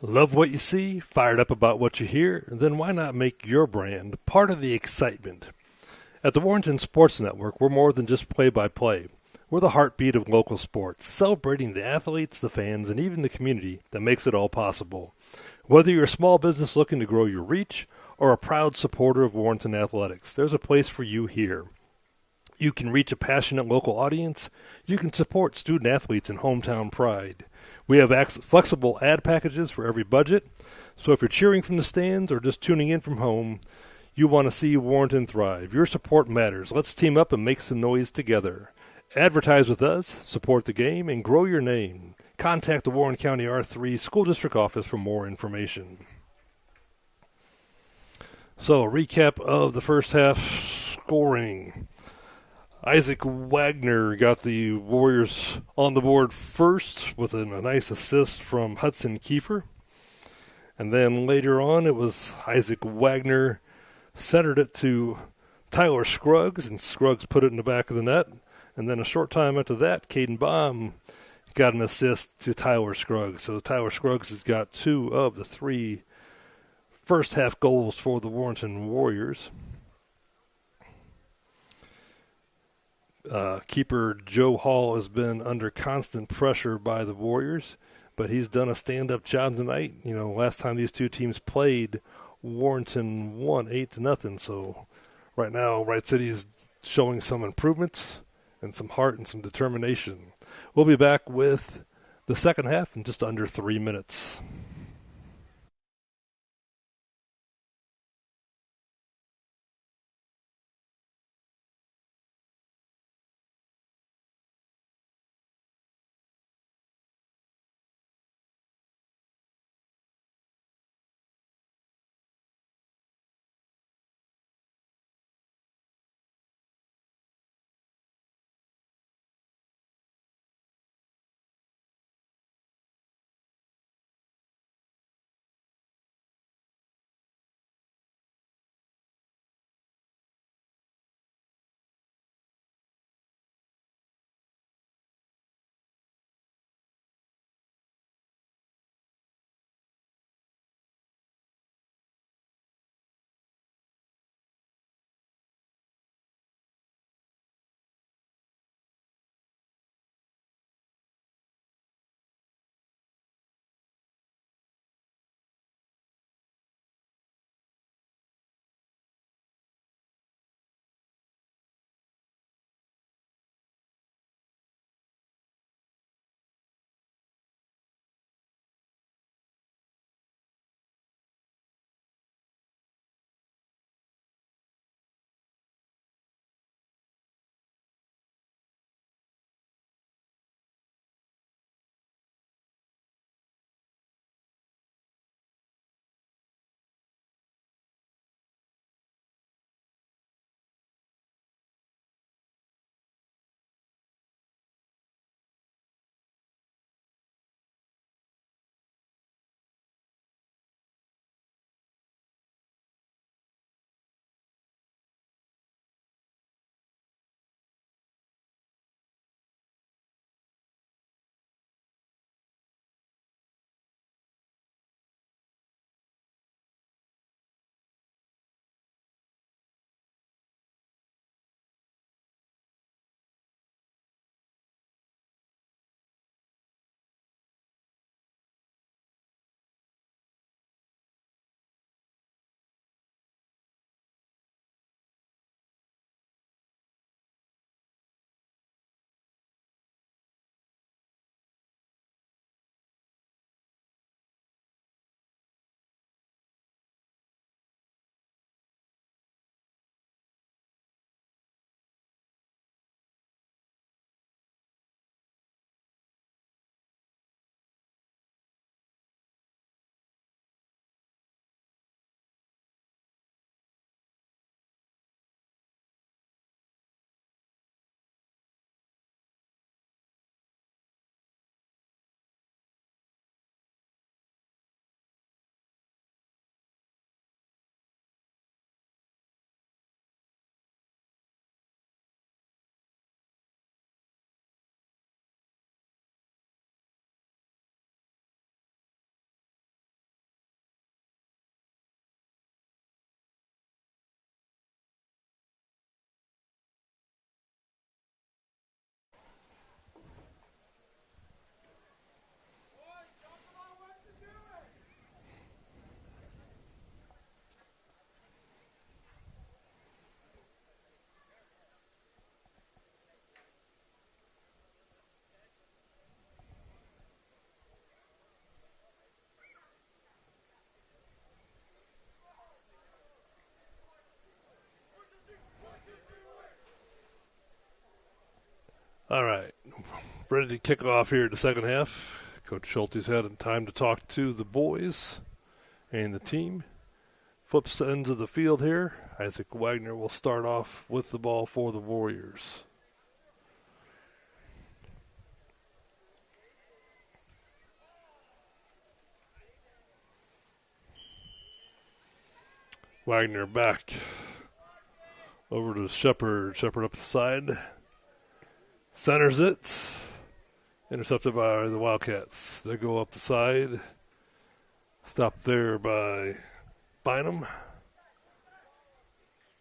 Love what you see, fired up about what you hear, then why not make your brand part of the excitement? At the Warrenton Sports Network, we're more than just play-by-play. We're the heartbeat of local sports, celebrating the athletes, the fans, and even the community that makes it all possible. Whether you're a small business looking to grow your reach or a proud supporter of Warrenton athletics, there's a place for you here. You can reach a passionate local audience. You can support student athletes and hometown pride. We have flexible ad packages for every budget. So if you're cheering from the stands or just tuning in from home, you want to see Warrenton thrive. Your support matters. Let's team up and make some noise together. Advertise with us, support the game, and grow your name. Contact the Warren County R3 School District Office for more information. So, a recap of the first half scoring. Isaac Wagner got the Warriors on the board first with a nice assist from Hudson Kiefer. And then later on, it was Isaac Wagner centered it to Tyler Scruggs, and Scruggs put it in the back of the net. And then a short time after that, Caden Baum got an assist to Tyler Scruggs. So Tyler Scruggs has got 2 of the 3 first half goals for the Warrenton Warriors. Keeper Joe Hall has been under constant pressure by the Warriors, but he's done a stand-up job tonight. You know, last time these two teams played, Warrenton won 8-0. So right now, Wright City is showing some improvements and some heart and some determination. We'll be back with the second half in just under 3 minutes. All right. Ready to kick off here the second half. Coach Schulte's had time to talk to the boys and the team. Flips the ends of the field here. Isaac Wagner will start off with the ball for the Warriors. Wagner back over to Shepard. Shepard up the side. Centers it. Intercepted by the Wildcats. They go up the side. Stopped there by Bynum.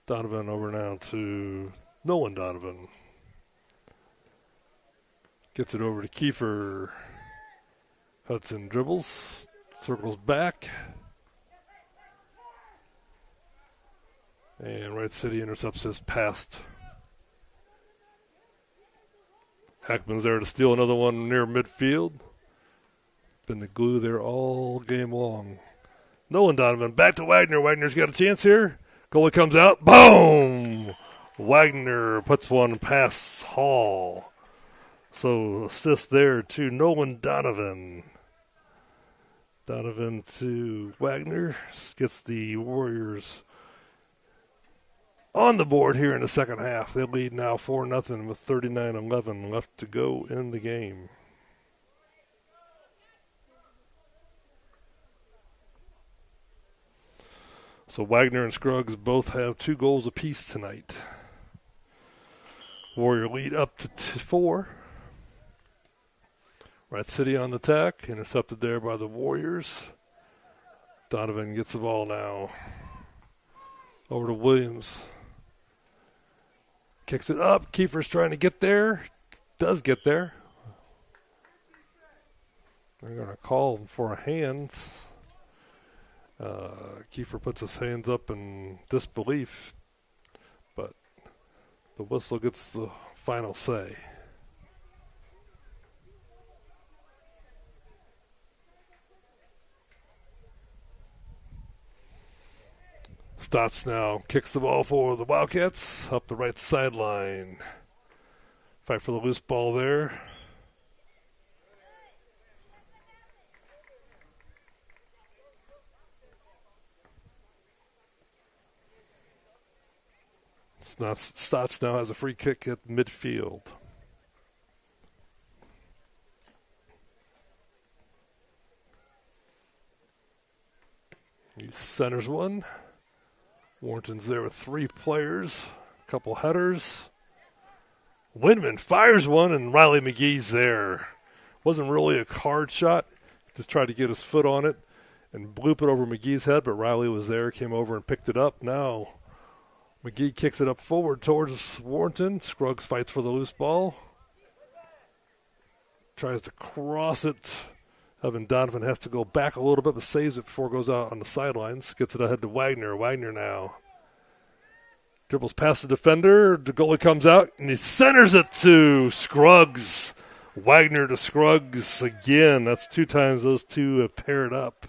Donovan over now to Nolan Donovan. Gets it over to Kiefer. Hudson dribbles. Circles back. And Wright City intercepts his pass. Hackman's there to steal another one near midfield. Been the glue there all game long. Nolan Donovan back to Wagner. Wagner's got a chance here. Goalie comes out. Boom! Wagner puts one past Hall. So assist there to Nolan Donovan. Donovan to Wagner. Gets the Warriors on the board here in the second half. They lead now 4-0 with 39-11 left to go in the game. So Wagner and Scruggs both have 2 goals apiece tonight. Warrior lead up to 4. Wright City on the attack. Intercepted there by the Warriors. Donovan gets the ball now. Over to Williams. Kicks it up. Kiefer's trying to get there. Does get there. They're going to call for a hand. Kiefer puts his hands up in disbelief, but the whistle gets the final say. Stotts now kicks the ball for the Wildcats up the right sideline. Fight for the loose ball there. Stotts now has a free kick at midfield. He centers one. Warrenton's there with 3 players, a couple headers. Windman fires one, and Riley McGee's there. Wasn't really a hard shot. Just tried to get his foot on it and bloop it over McGee's head, but Riley was there, came over and picked it up. Now McGee kicks it up forward towards Warrenton. Scruggs fights for the loose ball. Tries to cross it. Evan Donovan has to go back a little bit, but saves it before it goes out on the sidelines. Gets it ahead to Wagner. Wagner now dribbles past the defender. The goalie comes out, and he centers it to Scruggs. Wagner to Scruggs again. That's 2 times those 2 have paired up.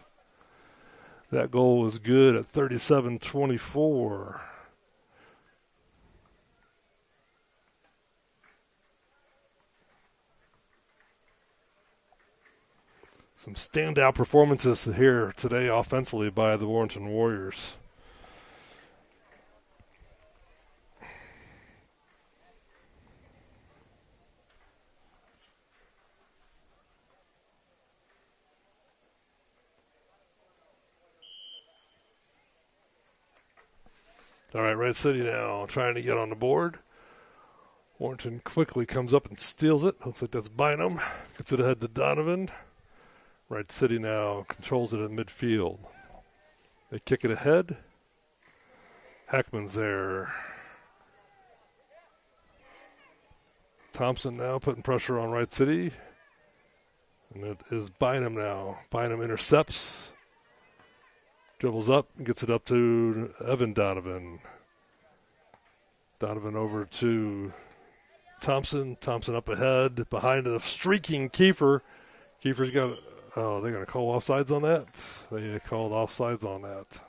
That goal was good at 37-24. Some standout performances here today offensively by the Warrenton Warriors. All right, Red City now trying to get on the board. Warrenton quickly comes up and steals it. Looks like that's Bynum. Gets it ahead to Donovan. Wright City now controls it in midfield. They kick it ahead. Hackman's there. Thompson now putting pressure on Wright City. And it is Bynum now. Bynum intercepts. Dribbles up and gets it up to Evan Donovan. Donovan over to Thompson. Thompson up ahead. Behind the streaking Kiefer. Kiefer's got... Oh, they're going to call offsides on that? They called offsides on that.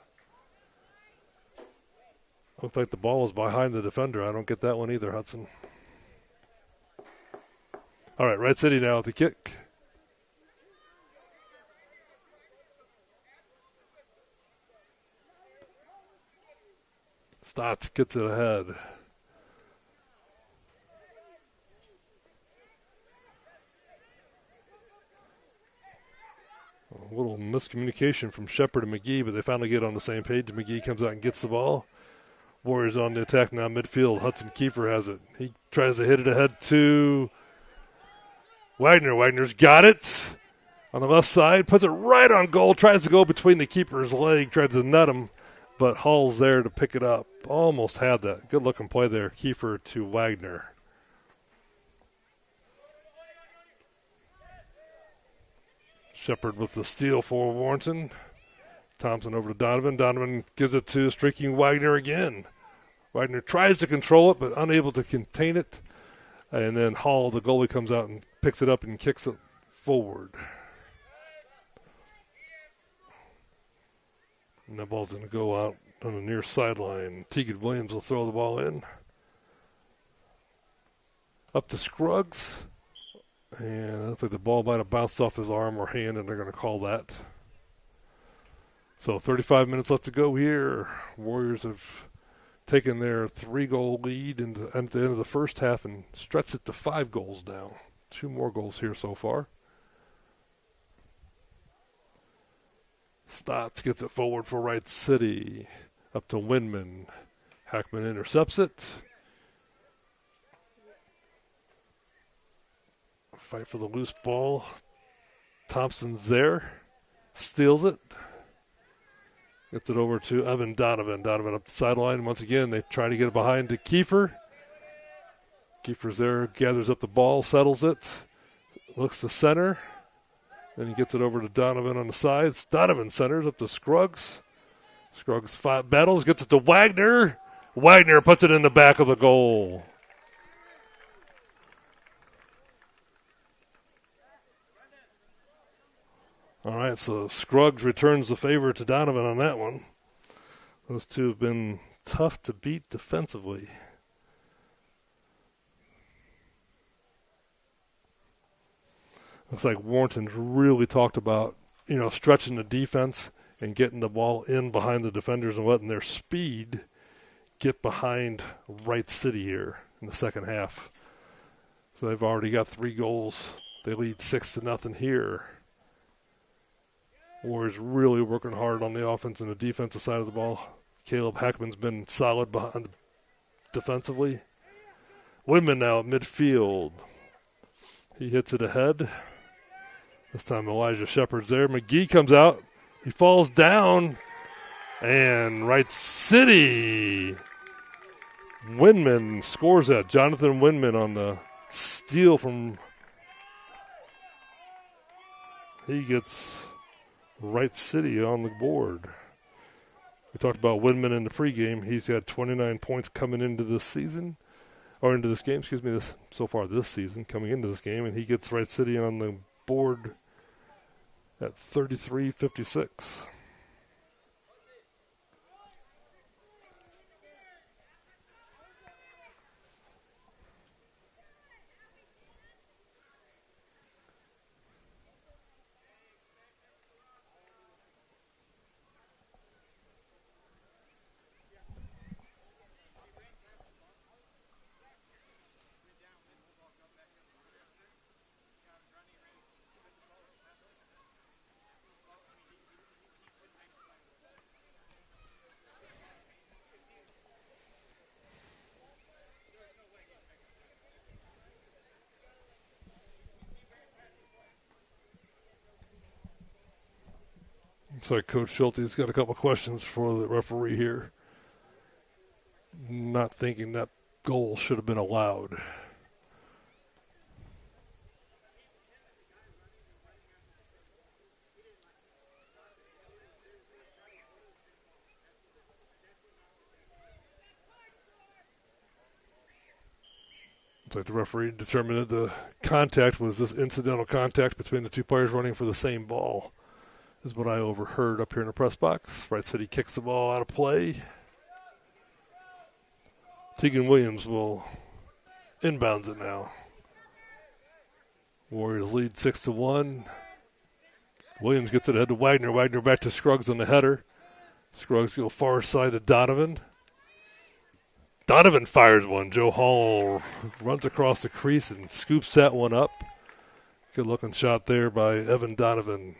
Looked like the ball was behind the defender. I don't get that one either, Hudson. All right, Wright City now with the kick. Stotts gets it ahead. A little miscommunication from Shepard and McGee, but they finally get on the same page. McGee comes out and gets the ball. Warriors on the attack now midfield. Hudson Kiefer has it. He tries to hit it ahead to Wagner. Wagner's got it on the left side. Puts it right on goal. Tries to go between the keeper's leg. Tries to nut him, but Hall's there to pick it up. Almost had that. Good looking play there. Kiefer to Wagner. Shepard with the steal for Warrenton. Thompson over to Donovan. Donovan gives it to streaking Wagner again. Wagner tries to control it, but unable to contain it. And then Hall, the goalie, comes out and picks it up and kicks it forward. And that ball's going to go out on the near sideline. Tegan Williams will throw the ball in. Up to Scruggs. And it looks like the ball might have bounced off his arm or hand, and they're going to call that. So 35 minutes left to go here. Warriors have taken their 3-goal lead at the end of the first half and stretched it to 5 goals now. 2 more goals here so far. Stotts gets it forward for Wright City. Up to Windman. Hackman intercepts it. Fight for the loose ball. Thompson's there. Steals it. Gets it over to Evan Donovan. Donovan up the sideline. Once again, they try to get it behind to Kiefer. Kiefer's there. Gathers up the ball. Settles it. Looks to center. Then he gets it over to Donovan on the sides. Donovan centers up to Scruggs. Scruggs battles. Gets it to Wagner. Wagner puts it in the back of the goal. All right, so Scruggs returns the favor to Donovan on that one. Those two have been tough to beat defensively. Looks like Warrenton's really talked about, stretching the defense and getting the ball in behind the defenders and letting their speed get behind Wright City here in the second half. So they've already got 3 goals. They lead 6-0 here. Warriors really working hard on the offense and the defensive side of the ball. Caleb Hackman's been solid behind defensively. Windman now at midfield. He hits it ahead. This time Elijah Shepard's there. McGee comes out. He falls down. And Wright City. Windman scores that. Jonathan Windman on the steal from. He gets Wright City on the board. We talked about Windman in the pregame. He's got 29 points coming into this season, or into this game, so far this season, coming into this game, and he gets Wright City on the board at 33-56. Looks like Coach Schulte's got a couple questions for the referee here. Not thinking that goal should have been allowed. Looks like the referee determined that the contact was this incidental contact between the two players running for the same ball. Is what I overheard up here in the press box. Wright City kicks the ball out of play. Tegan Williams will inbounds it now. Warriors lead 6-1. Williams gets it ahead to Wagner. Wagner back to Scruggs on the header. Scruggs go far side to Donovan. Donovan fires one. Joe Hall runs across the crease and scoops that one up. Good looking shot there by Evan Donovan.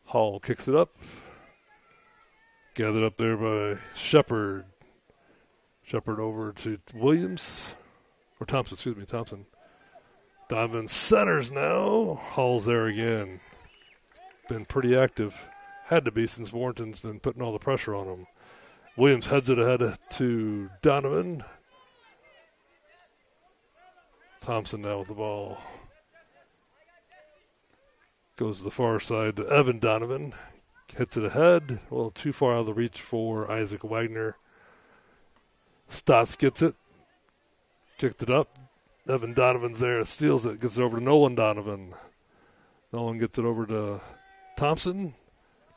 Hall kicks it up. Gathered up there by Shepard. Shepard over to Williams. Or Thompson, excuse me, Thompson. Donovan centers now. Hall's there again. Been pretty active. Had to be since Warrenton's been putting all the pressure on him. Williams heads it ahead to Donovan. Thompson now with the ball. Goes to the far side to Evan Donovan. Hits it ahead. A little too far out of the reach for Isaac Wagner. Stotts gets it. Kicked it up. Evan Donovan's there. Steals it. Gets it over to Nolan Donovan. Nolan gets it over to Thompson.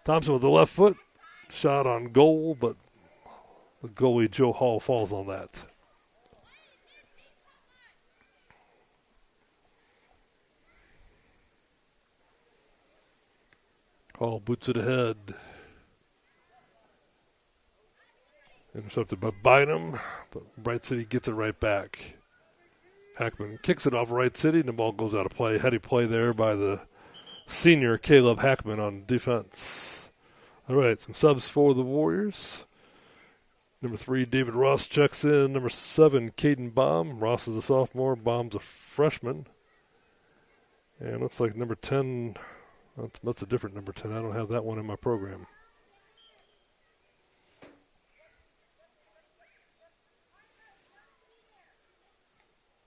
Thompson with the left foot. Shot on goal, but the goalie Joe Hall falls on that. Hall boots it ahead. Intercepted by Bynum, but Wright City gets it right back. Hackman kicks it off Wright City, and the ball goes out of play. Heady play there by the senior Caleb Hackman on defense. All right, some subs for the Warriors. Number 3, David Ross checks in. Number 7, Caden Baum. Ross is a sophomore. Baum's a freshman. And looks like number 10, that's a different number 10. I don't have that one in my program.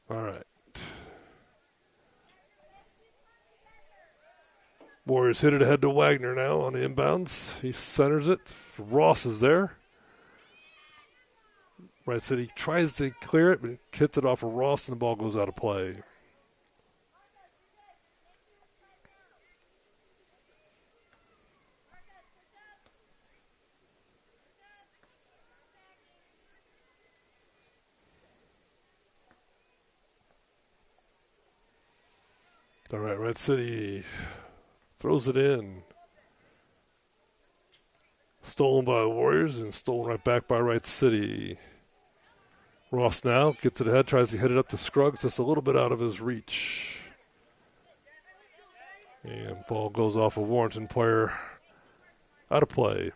All right. Warriors hit it ahead to Wagner now on the inbounds. He centers it. Ross is there. Wright City tries to clear it, but hits it off of Ross, and the ball goes out of play. All right, Wright City throws it in. Stolen by the Warriors and stolen right back by Wright City. Ross now gets it ahead, tries to hit it up to Scruggs, just a little bit out of his reach. And ball goes off a Warrenton player out of play.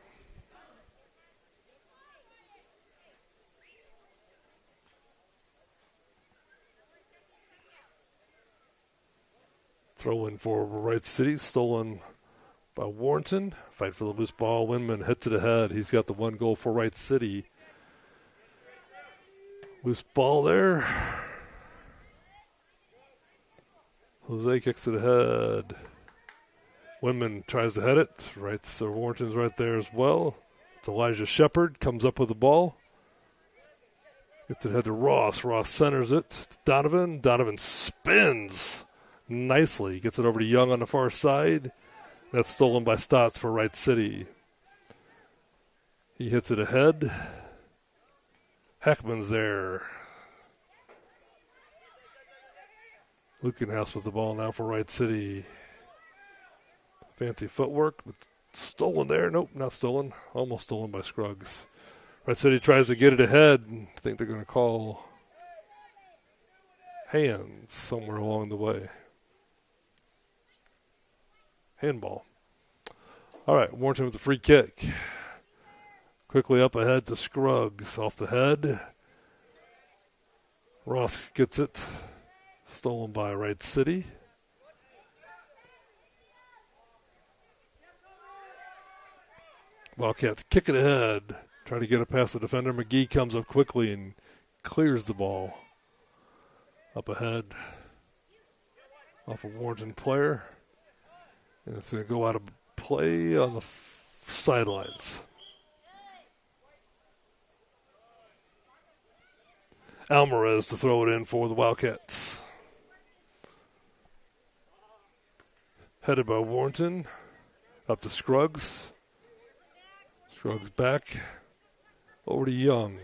Throw in for Wright City, stolen by Warrenton. Fight for the loose ball. Winman hits it ahead. He's got the one goal for Wright City. Loose ball there. Jose kicks it ahead. Winman tries to head it. Right, so Warrenton's right there as well. It's Elijah Shepard. Comes up with the ball. Gets it ahead to Ross. Ross centers it to Donovan. Donovan spins nicely. Gets it over to Young on the far side. That's stolen by Stotts for Wright City. He hits it ahead. Heckman's there. Lukenhouse with the ball now for Wright City. Fancy footwork, but stolen there. Nope, not stolen. Almost stolen by Scruggs. Wright City tries to get it ahead. I think they're going to call hands somewhere along the way. Handball. All right, Warrenton with the free kick. Quickly up ahead to Scruggs off the head. Ross gets it. Stolen by Wright City. Wildcats kick it ahead. Try to get it past the defender. McGee comes up quickly and clears the ball. Up ahead. Off a Warrenton player. And it's going to go out of play on the sidelines. Alvarez to throw it in for the Wildcats. Headed by Warrenton. Up to Scruggs. Scruggs back. Over to Young.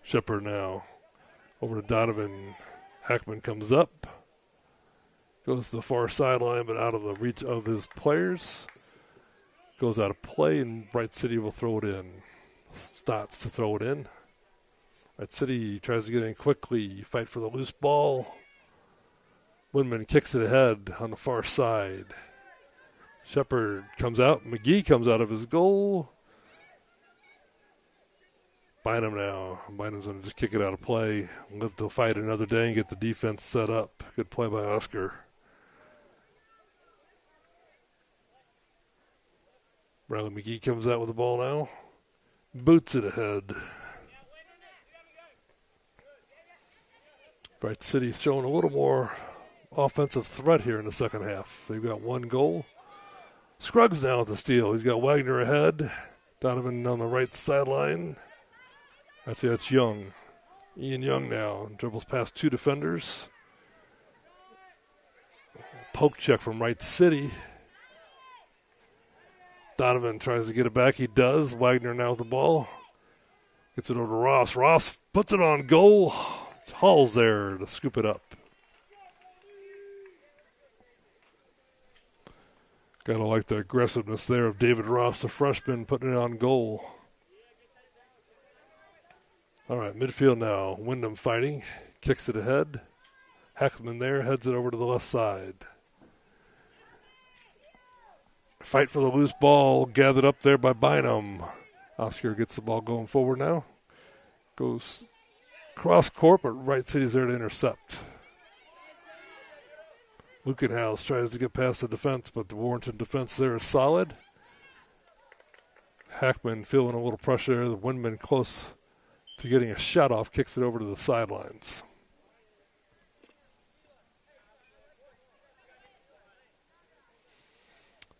Shepard now over to Donovan. Hackman comes up. Goes to the far sideline, but out of the reach of his players. Goes out of play, and Wright City will throw it in. Stotts to throw it in. Wright City tries to get in quickly. Fight for the loose ball. Windman kicks it ahead on the far side. Shepard comes out. McGee comes out of his goal. Bynum now. Bynum's going to just kick it out of play. Live to fight another day and get the defense set up. Good play by Oscar. Riley McGee comes out with the ball now. Boots it ahead. Wright City's showing a little more offensive threat here in the second half. They've got one goal. Scruggs now with the steal. He's got Wagner ahead. Donovan on the right sideline. Actually, that's Young. Ian Young now dribbles past two defenders. Poke check from Wright City. Donovan tries to get it back. He does. Wagner now with the ball. Gets it over to Ross. Ross puts it on goal. Hall's there to scoop it up. Gotta like the aggressiveness there of David Ross, the freshman, putting it on goal. All right, midfield now. Wyndham fighting. Kicks it ahead. Hackman there, heads it over to the left side. Fight for the loose ball, gathered up there by Bynum. Oscar gets the ball going forward now. Goes cross court, but Wright City's there to intercept. Lukenhaus tries to get past the defense, but the Warrenton defense there is solid. Hackman feeling a little pressure there. The Windman close to getting a shot off, kicks it over to the sidelines.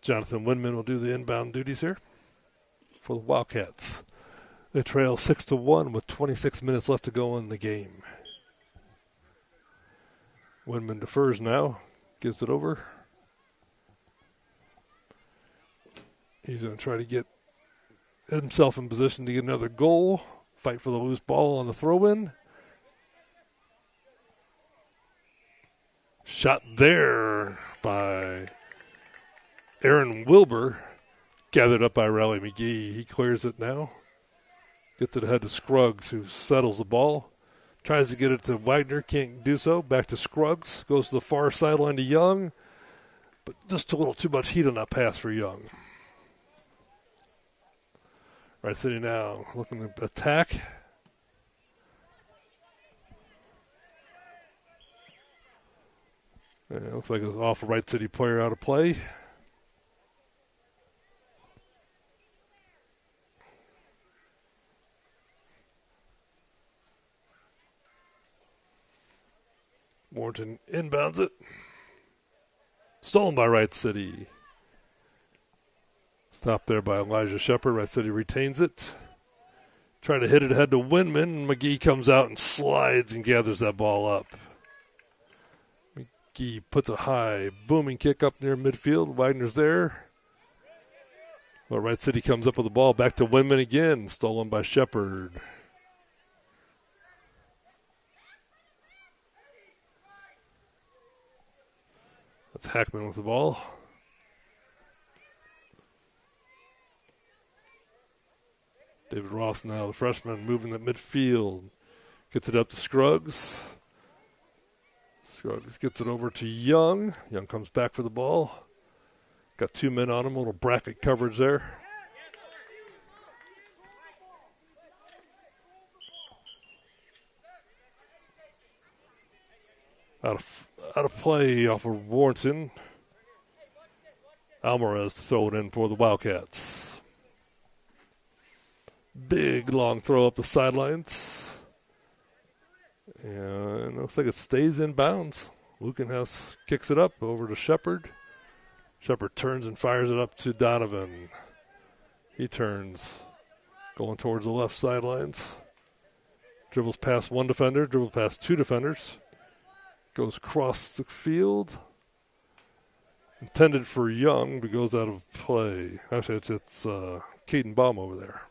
Jonathan Windman will do the inbound duties here for the Wildcats. They trail 6-1 with 26 minutes left to go in the game. Windman defers now, gives it over. He's going to try to get himself in position to get another goal. Fight for the loose ball on the throw-in. Shot there by Aaron Wilbur, gathered up by Riley McGee. He clears it now. Gets it ahead to Scruggs, who settles the ball. Tries to get it to Wagner, can't do so. Back to Scruggs, goes to the far sideline to Young, but just a little too much heat on that pass for Young. Wright City now looking to attack. It looks like it's off a Wright City player out of play. Warrenton inbounds it. Stolen by Wright City. Stopped there by Elijah Shepard. Wright City retains it. Trying to hit it ahead to Windman. McGee comes out and slides and gathers that ball up. McGee puts a high booming kick up near midfield. Wagner's there. Well, Wright City comes up with the ball. Back to Windman again. Stolen by Shepard. That's Hackman with the ball. David Ross now, the freshman, moving at midfield. Gets it up to Scruggs. Scruggs gets it over to Young. Young comes back for the ball. Got two men on him, a little bracket coverage there. Out of play off of Warrenton. Alvarez to throw it in for the Wildcats. Big long throw up the sidelines. And it looks like it stays in bounds. Lukenhaus kicks it up over to Shepard. Shepard turns and fires it up to Donovan. He turns, going towards the left sidelines. Dribbles past one defender, dribbles past two defenders. Goes across the field. Intended for Young, but goes out of play. Actually, it's Caden Baum over there.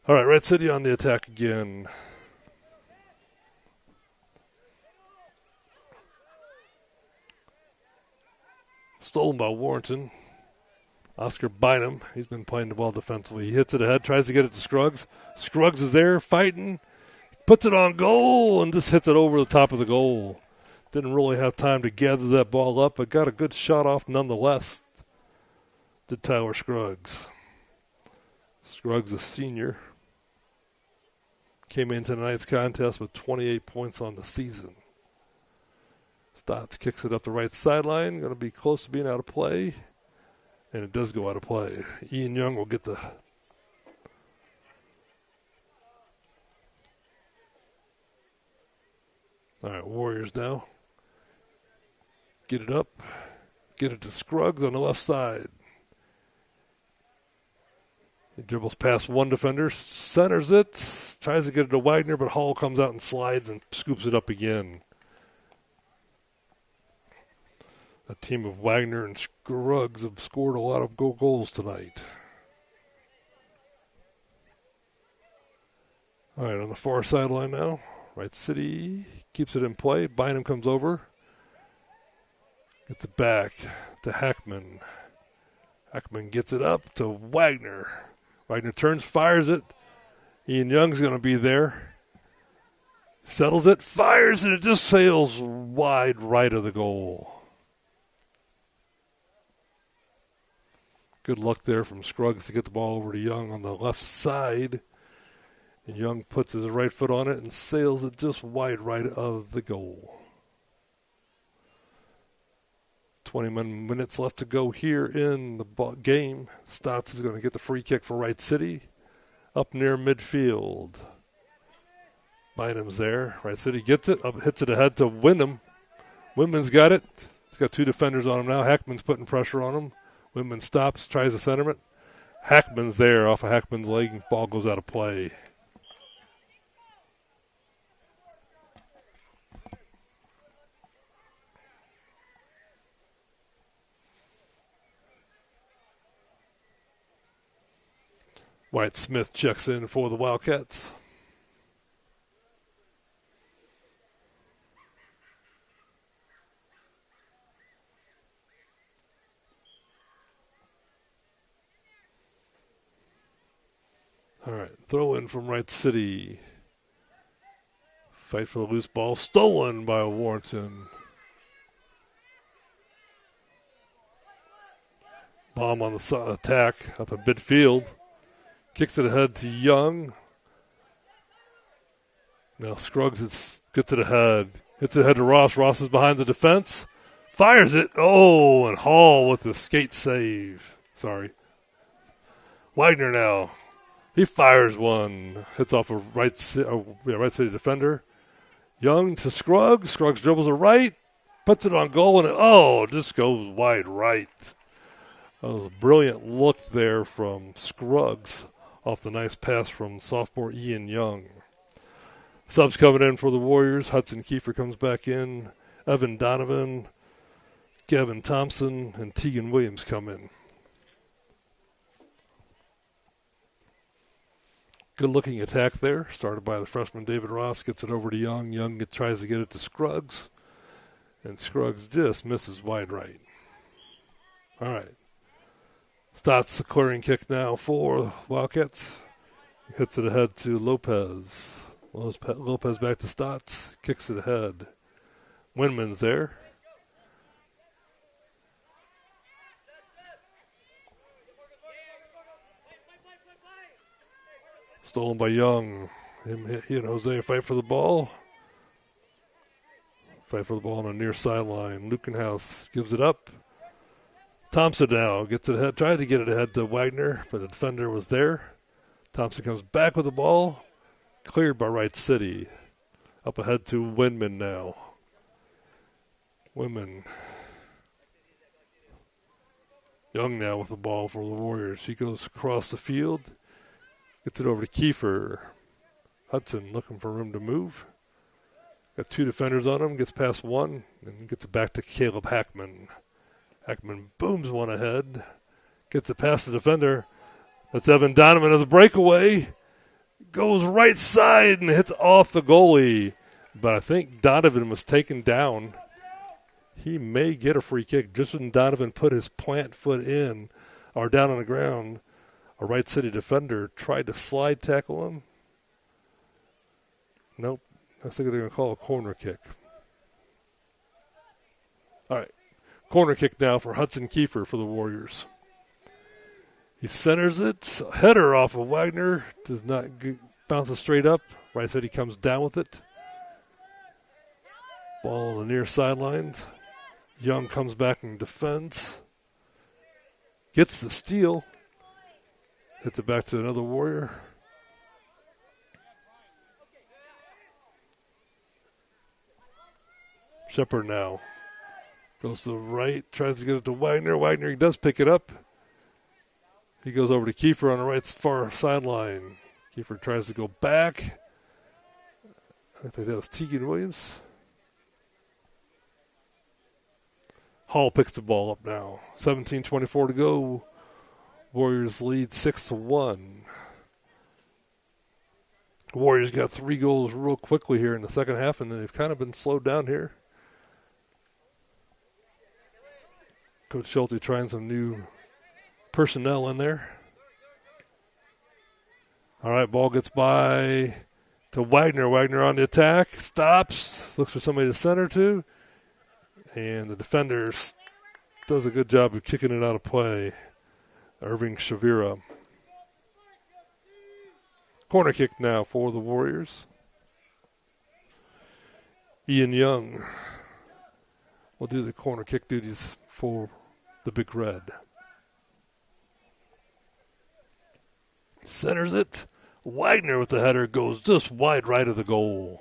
All right, Wright City on the attack again. Stolen by Warrenton. Oscar Bynum, he's been playing well defensively. He hits it ahead, tries to get it to Scruggs. Scruggs is there fighting, puts it on goal, and just hits it over the top of the goal. Didn't really have time to gather that ball up, but got a good shot off nonetheless. Did Tyler Scruggs. Scruggs, a senior, came into tonight's contest with 28 points on the season. Stotts kicks it up the right sideline, going to be close to being out of play. And it does go out of play. Ian Young will get the all right, Warriors now. Get it up. Get it to Scruggs on the left side. He dribbles past one defender, centers it, tries to get it to Wagner, but Hall comes out and slides and scoops it up again. A team of Wagner and Scruggs have scored a lot of goals tonight. All right, on the far sideline now. Wright City keeps it in play. Bynum comes over. Gets it back to Hackman. Hackman gets it up to Wagner. Wagner turns, fires it. Ian Young's going to be there. Settles it, fires, and it just sails wide right of the goal. Good luck there from Scruggs to get the ball over to Young on the left side. And Young puts his right foot on it and sails it just wide right of the goal. 20 minutes left to go here in the game. Stotts is going to get the free kick for Wright City up near midfield. Bynum's there. Wright City gets it, up, hits it ahead to Wyndham. Wyndham's got it. He's got two defenders on him now. Hackman's putting pressure on him. Wyndham stops, tries the centerment. Hackman's there off of Hackman's leg. Ball goes out of play. White Smith checks in for the Wildcats. All right, throw in from Wright City. Fight for the loose ball, stolen by Warrenton. Bomb on the attack up at midfield. Kicks it ahead to Young. Now Scruggs gets it ahead. Hits it ahead to Ross. Ross is behind the defense. Fires it. Oh, and Hall with the skate save. Sorry. Wagner now. He fires one. Hits off a Wright City defender. Young to Scruggs. Scruggs dribbles it right. Puts it on goal, and just goes wide right. That was a brilliant look there from Scruggs off the nice pass from sophomore Ian Young. Subs coming in for the Warriors. Hudson Kiefer comes back in. Evan Donovan, Gavin Thompson, and Tegan Williams come in. Good-looking attack there, started by the freshman David Ross. Gets it over to Young. Young tries to get it to Scruggs, and Scruggs just misses wide right. All right. Stotts the clearing kick now for Wildcats. Hits it ahead to Lopez. Lopez back to Stotts. Kicks it ahead. Winman's there. Stolen by Young. He and Jose fight for the ball. Fight for the ball on the near sideline. Lukenhaus gives it up. Thompson now gets it ahead, tried to get it ahead to Wagner, but the defender was there. Thompson comes back with the ball, cleared by Wright City. Up ahead to Windman now. Windman. Young now with the ball for the Warriors. He goes across the field, gets it over to Kiefer. Hudson looking for room to move. Got two defenders on him, gets past one, and gets it back to Caleb Hackman. Hackman booms one ahead, gets it past the defender. That's Evan Donovan as a breakaway, goes right side and hits off the goalie. But I think Donovan was taken down. He may get a free kick. Just when Donovan put his plant foot in or down on the ground, a Wright City defender tried to slide tackle him. Nope. I think they're going to call a corner kick. All right. Corner kick now for Hudson Kiefer for the Warriors. He centers it. Header off of Wagner. Does not bounce it straight up. Wright City comes down with it. Ball on the near sidelines. Young comes back and defends. Gets the steal. Hits it back to another Warrior. Shepard now. Goes to the right. Tries to get it to Wagner. Wagner, he does pick it up. He goes over to Kiefer on the right far sideline. Kiefer tries to go back. I think that was Tegan Williams. Hall picks the ball up now. 17:24 to go. Warriors lead 6-1. Warriors got 3 goals real quickly here in the second half, and they've kind of been slowed down here. Coach Schulte trying some new personnel in there. All right, ball gets by to Wagner. Wagner on the attack. Stops. Looks for somebody to center to. And the defender does a good job of kicking it out of play. Irving Shavira. Corner kick now for the Warriors. Ian Young will do the corner kick duties for the Big Red. Centers it. Wagner with the header goes just wide right of the goal.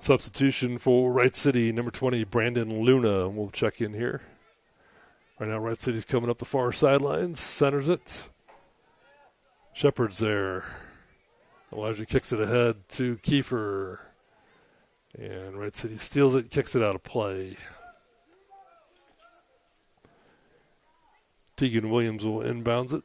Substitution for Wright City, number 20, Brandon Luna. We'll check in here. Right now, Wright City's coming up the far sidelines. Centers it. Shepard's there. Elijah kicks it ahead to Kiefer. And Wright City steals it, kicks it out of play. Tegan Williams will inbounds it.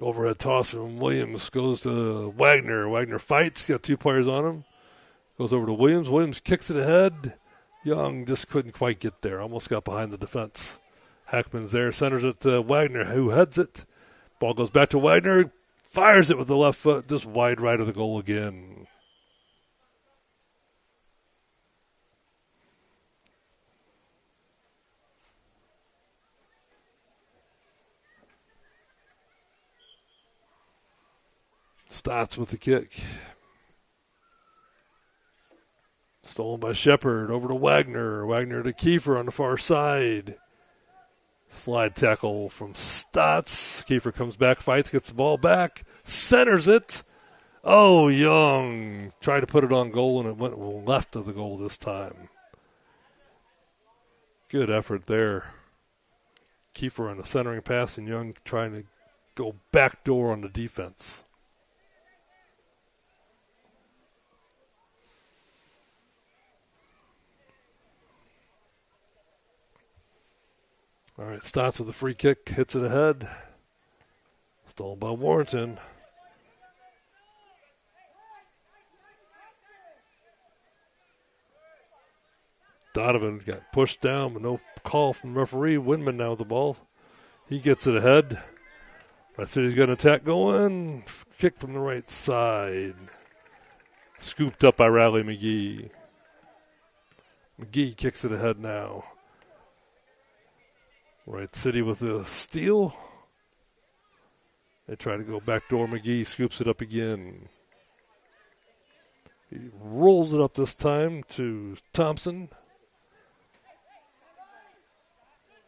Overhead toss from Williams goes to Wagner. Wagner fights. Got 2 players on him. Goes over to Williams. Williams kicks it ahead. Young just couldn't quite get there. Almost got behind the defense. Hackman's there. Centers it to Wagner, who heads it. Ball goes back to Wagner. Fires it with the left foot. Just wide right of the goal again. Stotts with the kick. Stolen by Shepard. Over to Wagner. Wagner to Kiefer on the far side. Slide tackle from Stotts. Kiefer comes back, fights, gets the ball back. Centers it. Oh, Young tried to put it on goal, and it went left of the goal this time. Good effort there. Kiefer on the centering pass, and Young trying to go back door on the defense. All right, Stotts with the free kick, hits it ahead. Stolen by Warrenton. Donovan got pushed down, but no call from the referee. Winman now with the ball. He gets it ahead. Wright City's got an attack going. Kick from the right side. Scooped up by Riley McGee. McGee kicks it ahead now. Wright City with the steal. They try to go backdoor. McGee scoops it up again. He rolls it up this time to Thompson.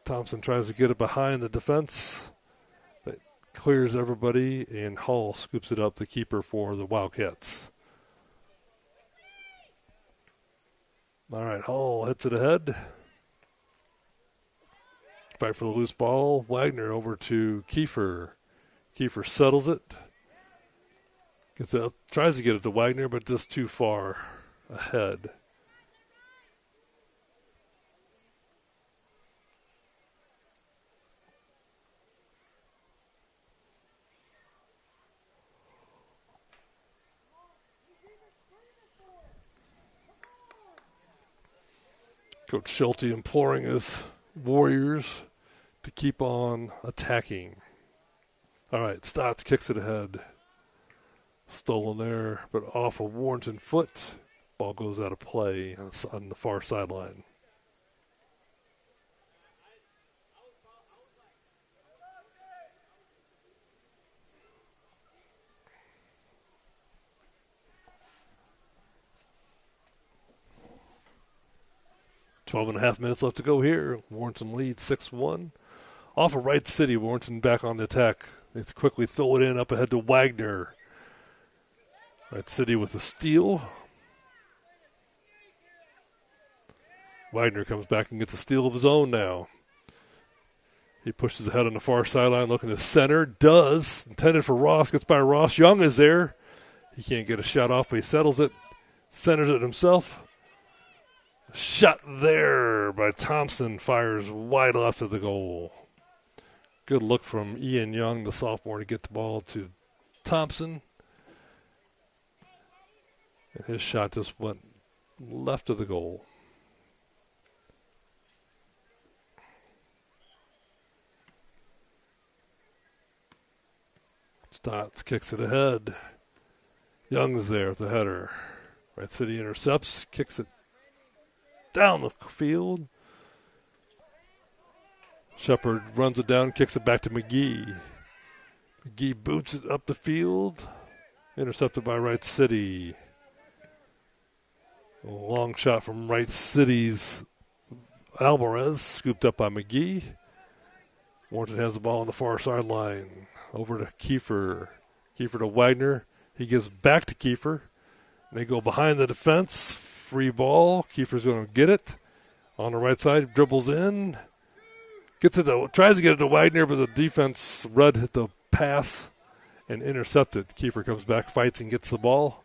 Thompson tries to get it behind the defense. But clears everybody, and Hall scoops it up, the keeper for the Wildcats. All right, Hall hits it ahead. Fight for the loose ball. Wagner over to Kiefer. Kiefer settles it. Gets out, tries to get it to Wagner, but just too far ahead. Coach Schulte imploring his Warriors to keep on attacking. All right, Stotts kicks it ahead. Stolen there, but off a Warrenton foot. Ball goes out of play on the far sideline. Twelve and a half minutes left to go here. Warrenton leads 6-1. Off of Wright City, Warrenton back on the attack. They quickly throw it in up ahead to Wagner. Wright City with a steal. Wagner comes back and gets a steal of his own now. He pushes ahead on the far sideline, looking to center. Does. Intended for Ross. Gets by Ross. Young is there. He can't get a shot off, but he settles it. Centers it himself. Shot there by Thompson. Fires wide left of the goal. Good look from Ian Young, the sophomore, to get the ball to Thompson. And his shot just went left of the goal. Stotts kicks it ahead. Young's there with the header. Wright City intercepts, kicks it down the field. Shepard runs it down, kicks it back to McGee. McGee boots it up the field. Intercepted by Wright City. A long shot from Wright City's Alvarez, scooped up by McGee. Warrenton has the ball on the far sideline. Over to Kiefer. Kiefer to Wagner. He gives back to Kiefer. They go behind the defense. Free ball. Kiefer's going to get it. On the right side, dribbles in. Gets it to, tries to get it to Wagner, but the defense, Rudd hit the pass and intercepted. Kiefer comes back, fights, and gets the ball.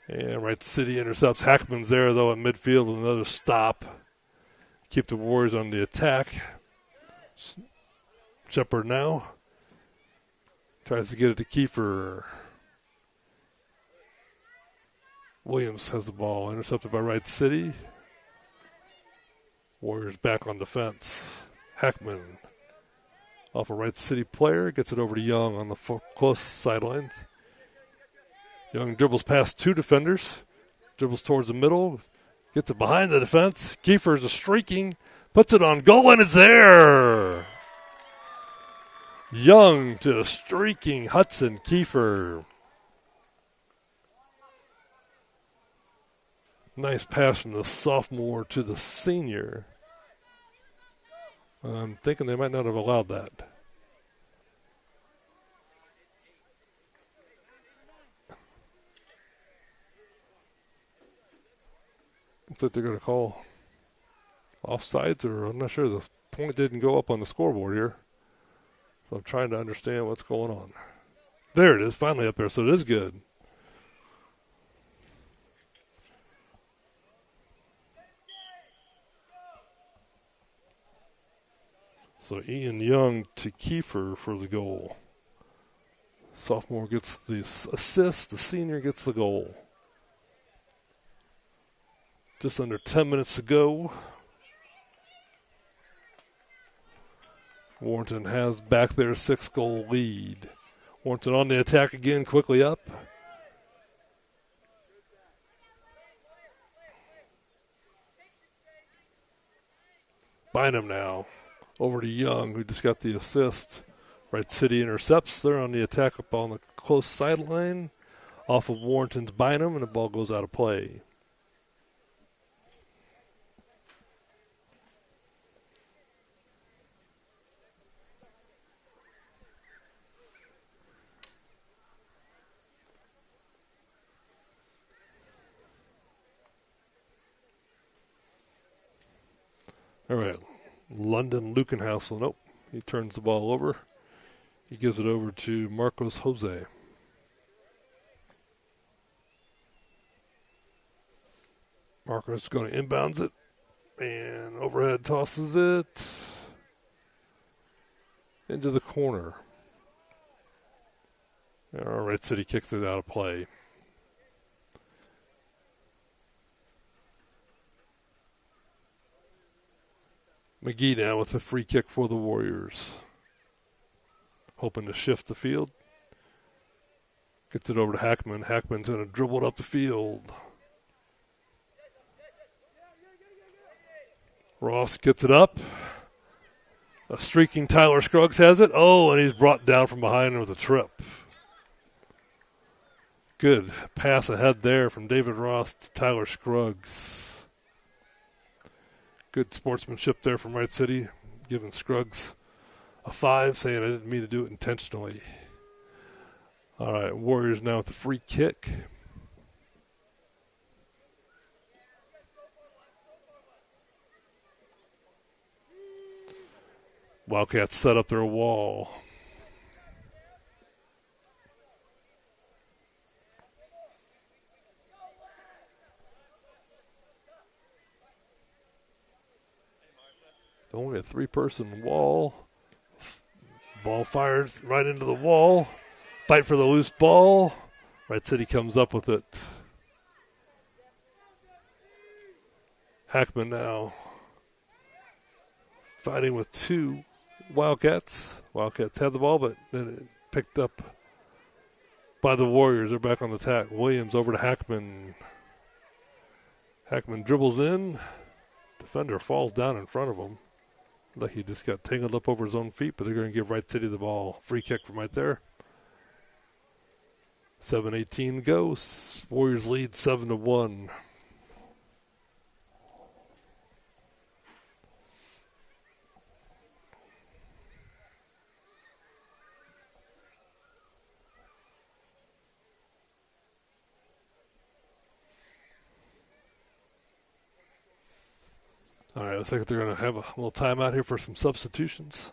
And Wright City intercepts. Hackman's there, though, at midfield with another stop. Keep the Warriors on the attack. Shepard now. Tries to get it to Kiefer. Williams has the ball. Intercepted by Wright City. Warriors back on defense. Hackman off a Wright City player. Gets it over to Young on the close sidelines. Young dribbles past two defenders. Dribbles towards the middle. Gets it behind the defense. Kiefer's a streaking. Puts it on goal, and it's there. Young to a streaking Hudson Kiefer. Nice pass from the sophomore to the senior. I'm thinking they might not have allowed that. Looks like they're going to call offsides, or I'm not sure. The point didn't go up on the scoreboard here. So I'm trying to understand what's going on. There it is, finally up there, so it is good. So Ian Young to Kiefer for the goal. Sophomore gets the assist, the senior gets the goal. Just under 10 minutes to go. Warrenton has back their 6-goal lead. Warrenton on the attack again, quickly up. Bynum now. Over to Young, who just got the assist. Wright City intercepts. They're on the attack up on the close sideline. Off of Warrenton's Bynum, and the ball goes out of play. All right. London Lukenhausel. Nope. He turns the ball over. He gives it over to Marcos Jose. Marcos is going to inbounds it. And overhead tosses it into the corner. All right, City kicks it out of play. McGee now with the free kick for the Warriors. Hoping to shift the field. Gets it over to Hackman. Hackman's going to dribble it up the field. Ross gets it up. A streaking Tyler Scruggs has it. Oh, and he's brought down from behind with a trip. Good pass ahead there from David Ross to Tyler Scruggs. Good sportsmanship there from Wright City, giving Scruggs a 5, saying I didn't mean to do it intentionally. All right, Warriors now with the free kick. Wildcats set up their wall. Only a 3-person wall. Ball fires right into the wall. Fight for the loose ball. Wright City comes up with it. Hackman now fighting with 2 Wildcats. Wildcats had the ball, but then it picked up by the Warriors. They're back on the attack. Williams over to Hackman. Hackman dribbles in. Defender falls down in front of him. Like he just got tangled up over his own feet, but they're going to give Wright City the ball. Free kick from right there. 7:18 to go. Warriors lead 7-1. All right, looks like they're going to have a little timeout here for some substitutions.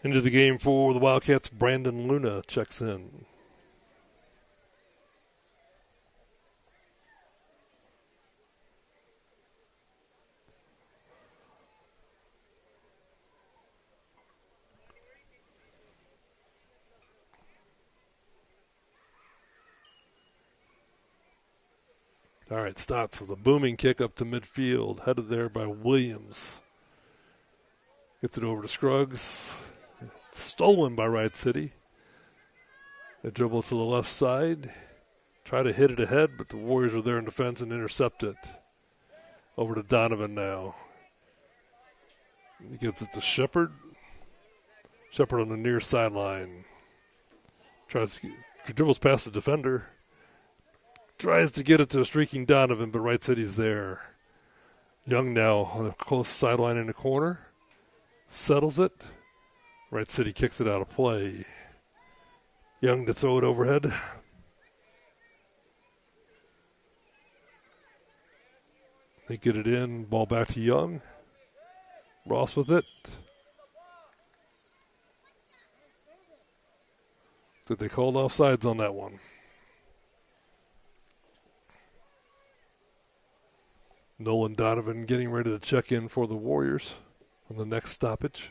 Into the game for the Wildcats, Brandon Luna checks in. All right, Stotts with a booming kick up to midfield, headed there by Williams. Gets it over to Scruggs. Stolen by Wright City. They dribble to the left side. Try to hit it ahead, but the Warriors are there in defense and intercept it. Over to Donovan now. He gets it to Shepard. Shepard on the near sideline. Dribbles past the defender. Tries to get it to a streaking Donovan, but Wright City's there. Young now on a close sideline in the corner. Settles it. Wright City kicks it out of play. Young to throw it overhead. They get it in. Ball back to Young. Ross with it. Did they call offsides on that one? Nolan Donovan getting ready to check in for the Warriors on the next stoppage.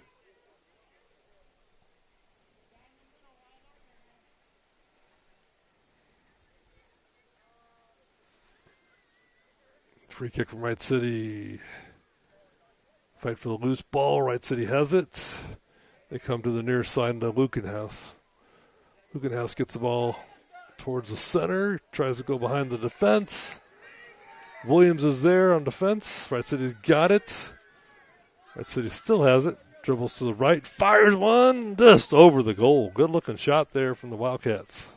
Free kick from Wright City. Fight for the loose ball. Wright City has it. They come to the near side of Lukenhaus. Lukenhaus gets the ball towards the center. Tries to go behind the defense. Williams is there on defense. Wright City's got it. Wright City still has it. Dribbles to the right. Fires one just over the goal. Good looking shot there from the Wildcats.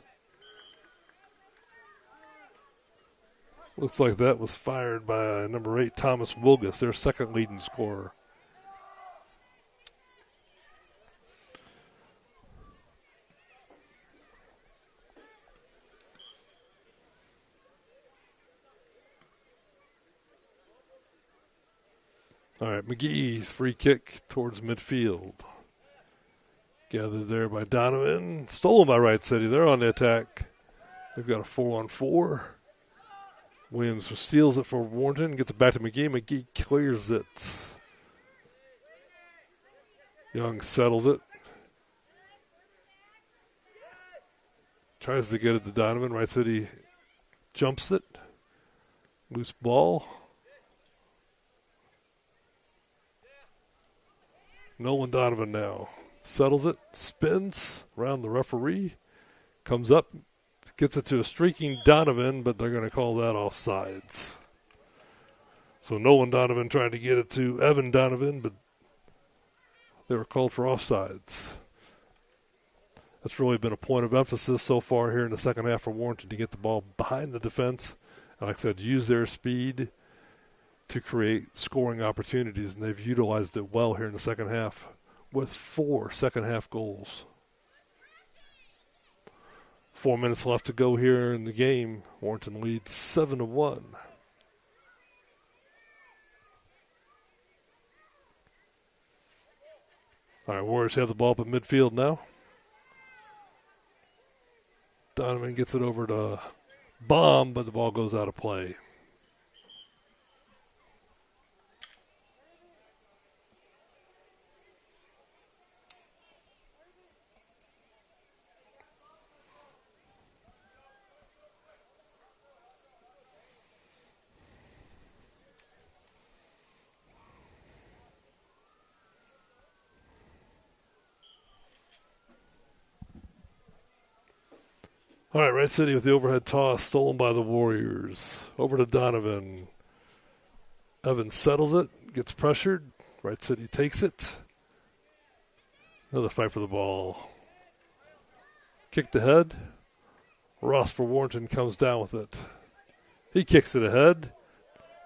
Looks like that was fired by number 8, Thomas Wilgus, their second leading scorer. All right, McGee's free kick towards midfield. Gathered there by Donovan. Stolen by Wright City. They're on the attack. They've got a 4-on-4. Williams steals it for Warrenton. Gets it back to McGee. McGee clears it. Young settles it. Tries to get it to Donovan. Wright City jumps it. Loose ball. Nolan Donovan now settles it, spins around the referee, comes up, gets it to a streaking Donovan, but they're going to call that offsides. So Nolan Donovan trying to get it to Evan Donovan, but they were called for offsides. That's really been a point of emphasis so far here in the second half for Warrenton to get the ball behind the defense. And like I said, use their speed to create scoring opportunities, and they've utilized it well here in the second half with 4 second-half goals. 4 minutes left to go here in the game. Warrenton leads 7-1. All right, Warriors have the ball up at midfield now. Donovan gets it over to Baum, but the ball goes out of play. All right, Wright City with the overhead toss, stolen by the Warriors. Over to Donovan. Evans settles it, gets pressured. Wright City takes it. Another fight for the ball. Kicked ahead. Ross for Warrenton comes down with it. He kicks it ahead.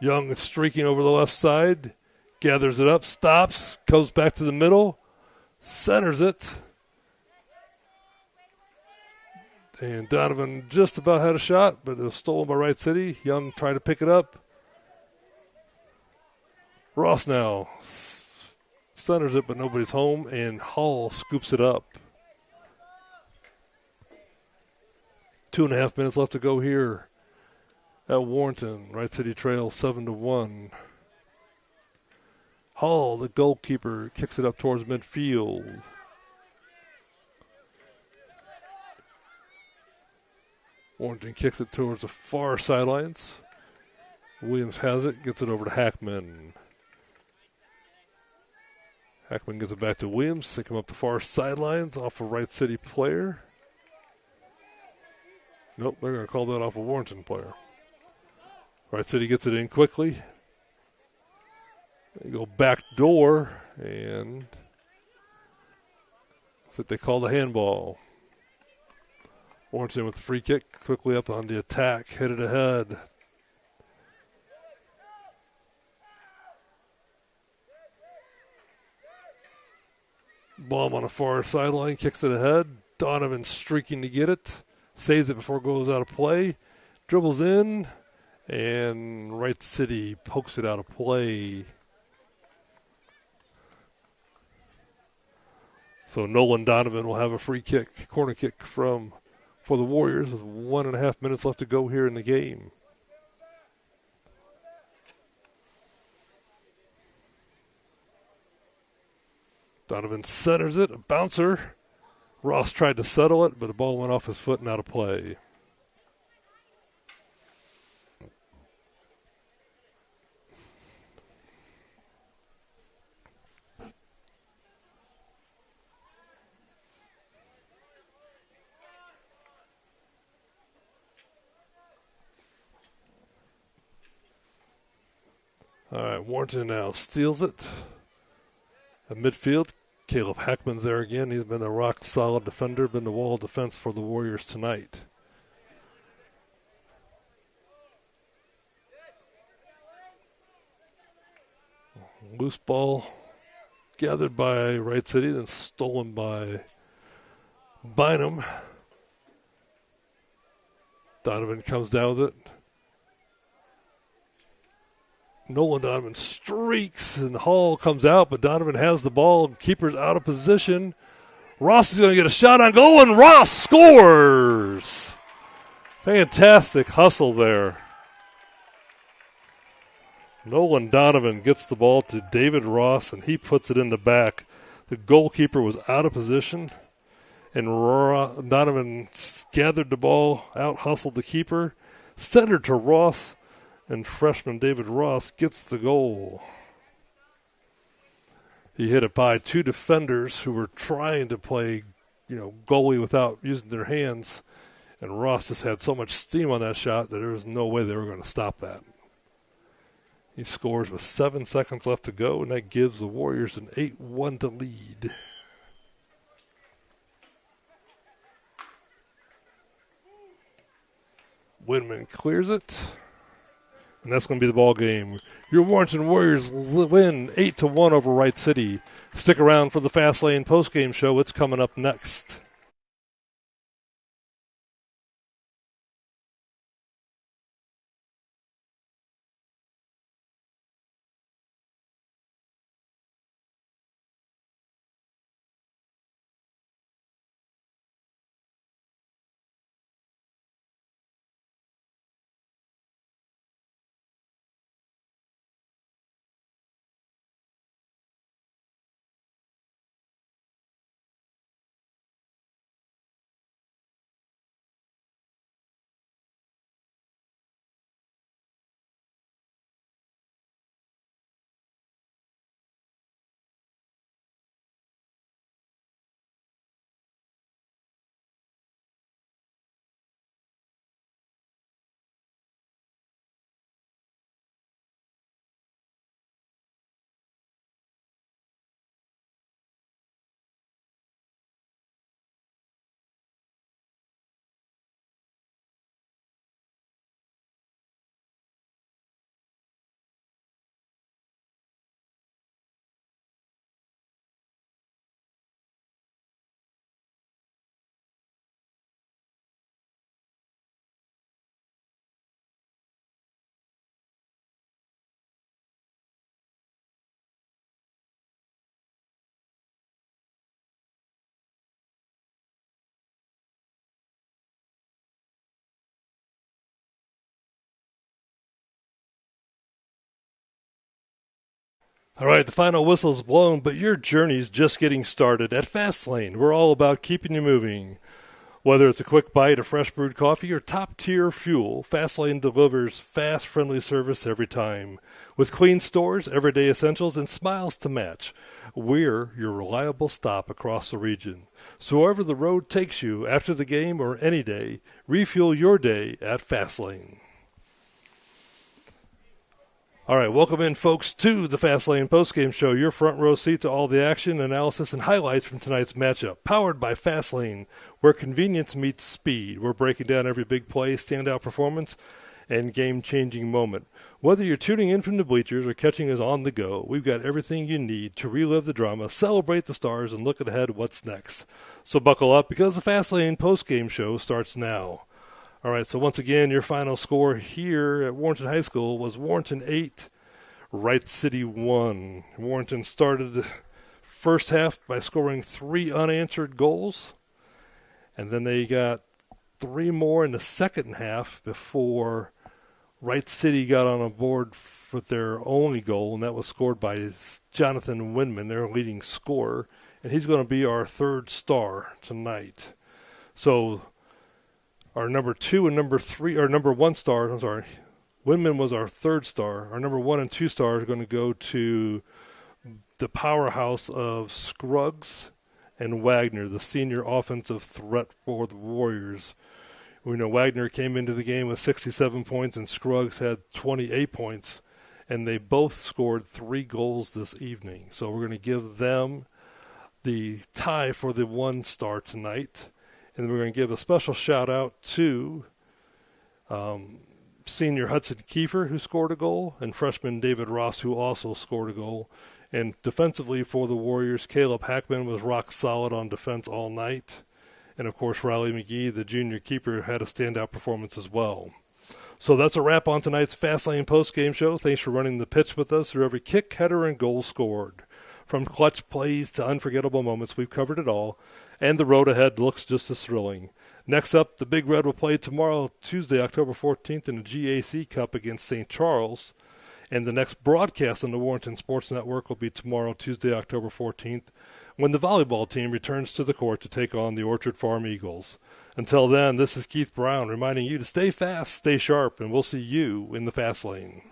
Young is streaking over the left side. Gathers it up, stops, comes back to the middle, centers it. And Donovan just about had a shot, but it was stolen by Wright City. Young tried to pick it up. Ross now centers it, but nobody's home, and Hall scoops it up. 2.5 minutes left to go here at Warrenton. Wright City trails 7-1. Hall, the goalkeeper, kicks it up towards midfield. Warrenton kicks it towards the far sidelines. Williams has it, gets it over to Hackman. Hackman gets it back to Williams. They come up the far sidelines off a Wright City player. Nope, they're going to call that off a Warrenton player. Wright City gets it in quickly. They go back door, and that's what they call the handball. Warrenton with the free kick, quickly up on the attack, headed ahead. Baum on the far sideline, kicks it ahead. Donovan streaking to get it, saves it before it goes out of play, dribbles in, and Wright City pokes it out of play. So Nolan Donovan will have a free kick, corner kick for the Warriors with 1.5 minutes left to go here in the game. Donovan centers it, a bouncer. Ross tried to settle it, but the ball went off his foot and out of play. All right, Warrenton now steals it. At midfield, Caleb Hackman's there again. He's been a rock-solid defender, been the wall of defense for the Warriors tonight. Loose ball gathered by Wright City, then stolen by Bynum. Donovan comes down with it. Nolan Donovan streaks, and Hall comes out, but Donovan has the ball. Keeper's out of position. Ross is going to get a shot on goal, and Ross scores! Fantastic hustle there. Nolan Donovan gets the ball to David Ross, and he puts it in the back. The goalkeeper was out of position, and Donovan gathered the ball, out-hustled the keeper, centered to Ross, and freshman David Ross gets the goal. He hit it by two defenders who were trying to play, goalie without using their hands, and Ross just had so much steam on that shot that there was no way they were going to stop that. He scores with 7 seconds left to go, and that gives the Warriors an 8-1 to lead. Winman clears it, and that's going to be the ball game. Your Warrenton Warriors win 8-1 over Wright City. Stick around for the Fast Lane postgame show. It's coming up next. All right, the final whistle's blown, but your journey's just getting started. At Fastlane, we're all about keeping you moving. Whether it's a quick bite of fresh brewed coffee or top-tier fuel, Fastlane delivers fast, friendly service every time. With clean stores, everyday essentials, and smiles to match, we're your reliable stop across the region. So wherever the road takes you, after the game or any day, refuel your day at Fastlane. All right, welcome in, folks, to the Fastlane postgame show, your front row seat to all the action, analysis, and highlights from tonight's matchup. Powered by Fastlane, where convenience meets speed. We're breaking down every big play, standout performance, and game-changing moment. Whether you're tuning in from the bleachers or catching us on the go, we've got everything you need to relive the drama, celebrate the stars, and look ahead what's next. So buckle up, because the Fastlane postgame show starts now. All right, so once again, your final score here at Warrenton High School was Warrenton 8, Wright City 1. Warrenton started the first half by scoring 3 unanswered goals, and then they got 3 more in the second half before Wright City got on board with their only goal, and that was scored by Jonathan Winman, their leading scorer, and he's going to be our third star tonight. So our number 2 and number 3, or number 1 stars, Winman was our third star. Our number 1 and 2 stars are going to go to the powerhouse of Scruggs and Wagner, the senior offensive threat for the Warriors. We know Wagner came into the game with 67 points and Scruggs had 28 points, and they both scored 3 goals this evening. So we're going to give them the tie for the 1 star tonight. And we're going to give a special shout-out to senior Hudson Kiefer, who scored a goal, and freshman David Ross, who also scored a goal. And defensively for the Warriors, Caleb Hackman was rock solid on defense all night. And, of course, Riley McGee, the junior keeper, had a standout performance as well. So that's a wrap on tonight's Fastlane postgame show. Thanks for running the pitch with us through every kick, header, and goal scored. From clutch plays to unforgettable moments, we've covered it all, and the road ahead looks just as thrilling. Next up, the Big Red will play tomorrow, Tuesday, October 14th, in the GAC Cup against St. Charles. And the next broadcast on the Warrenton Sports Network will be tomorrow, Tuesday, October 14th, when the volleyball team returns to the court to take on the Orchard Farm Eagles. Until then, this is Keith Brown reminding you to stay fast, stay sharp, and we'll see you in the Fast Lane.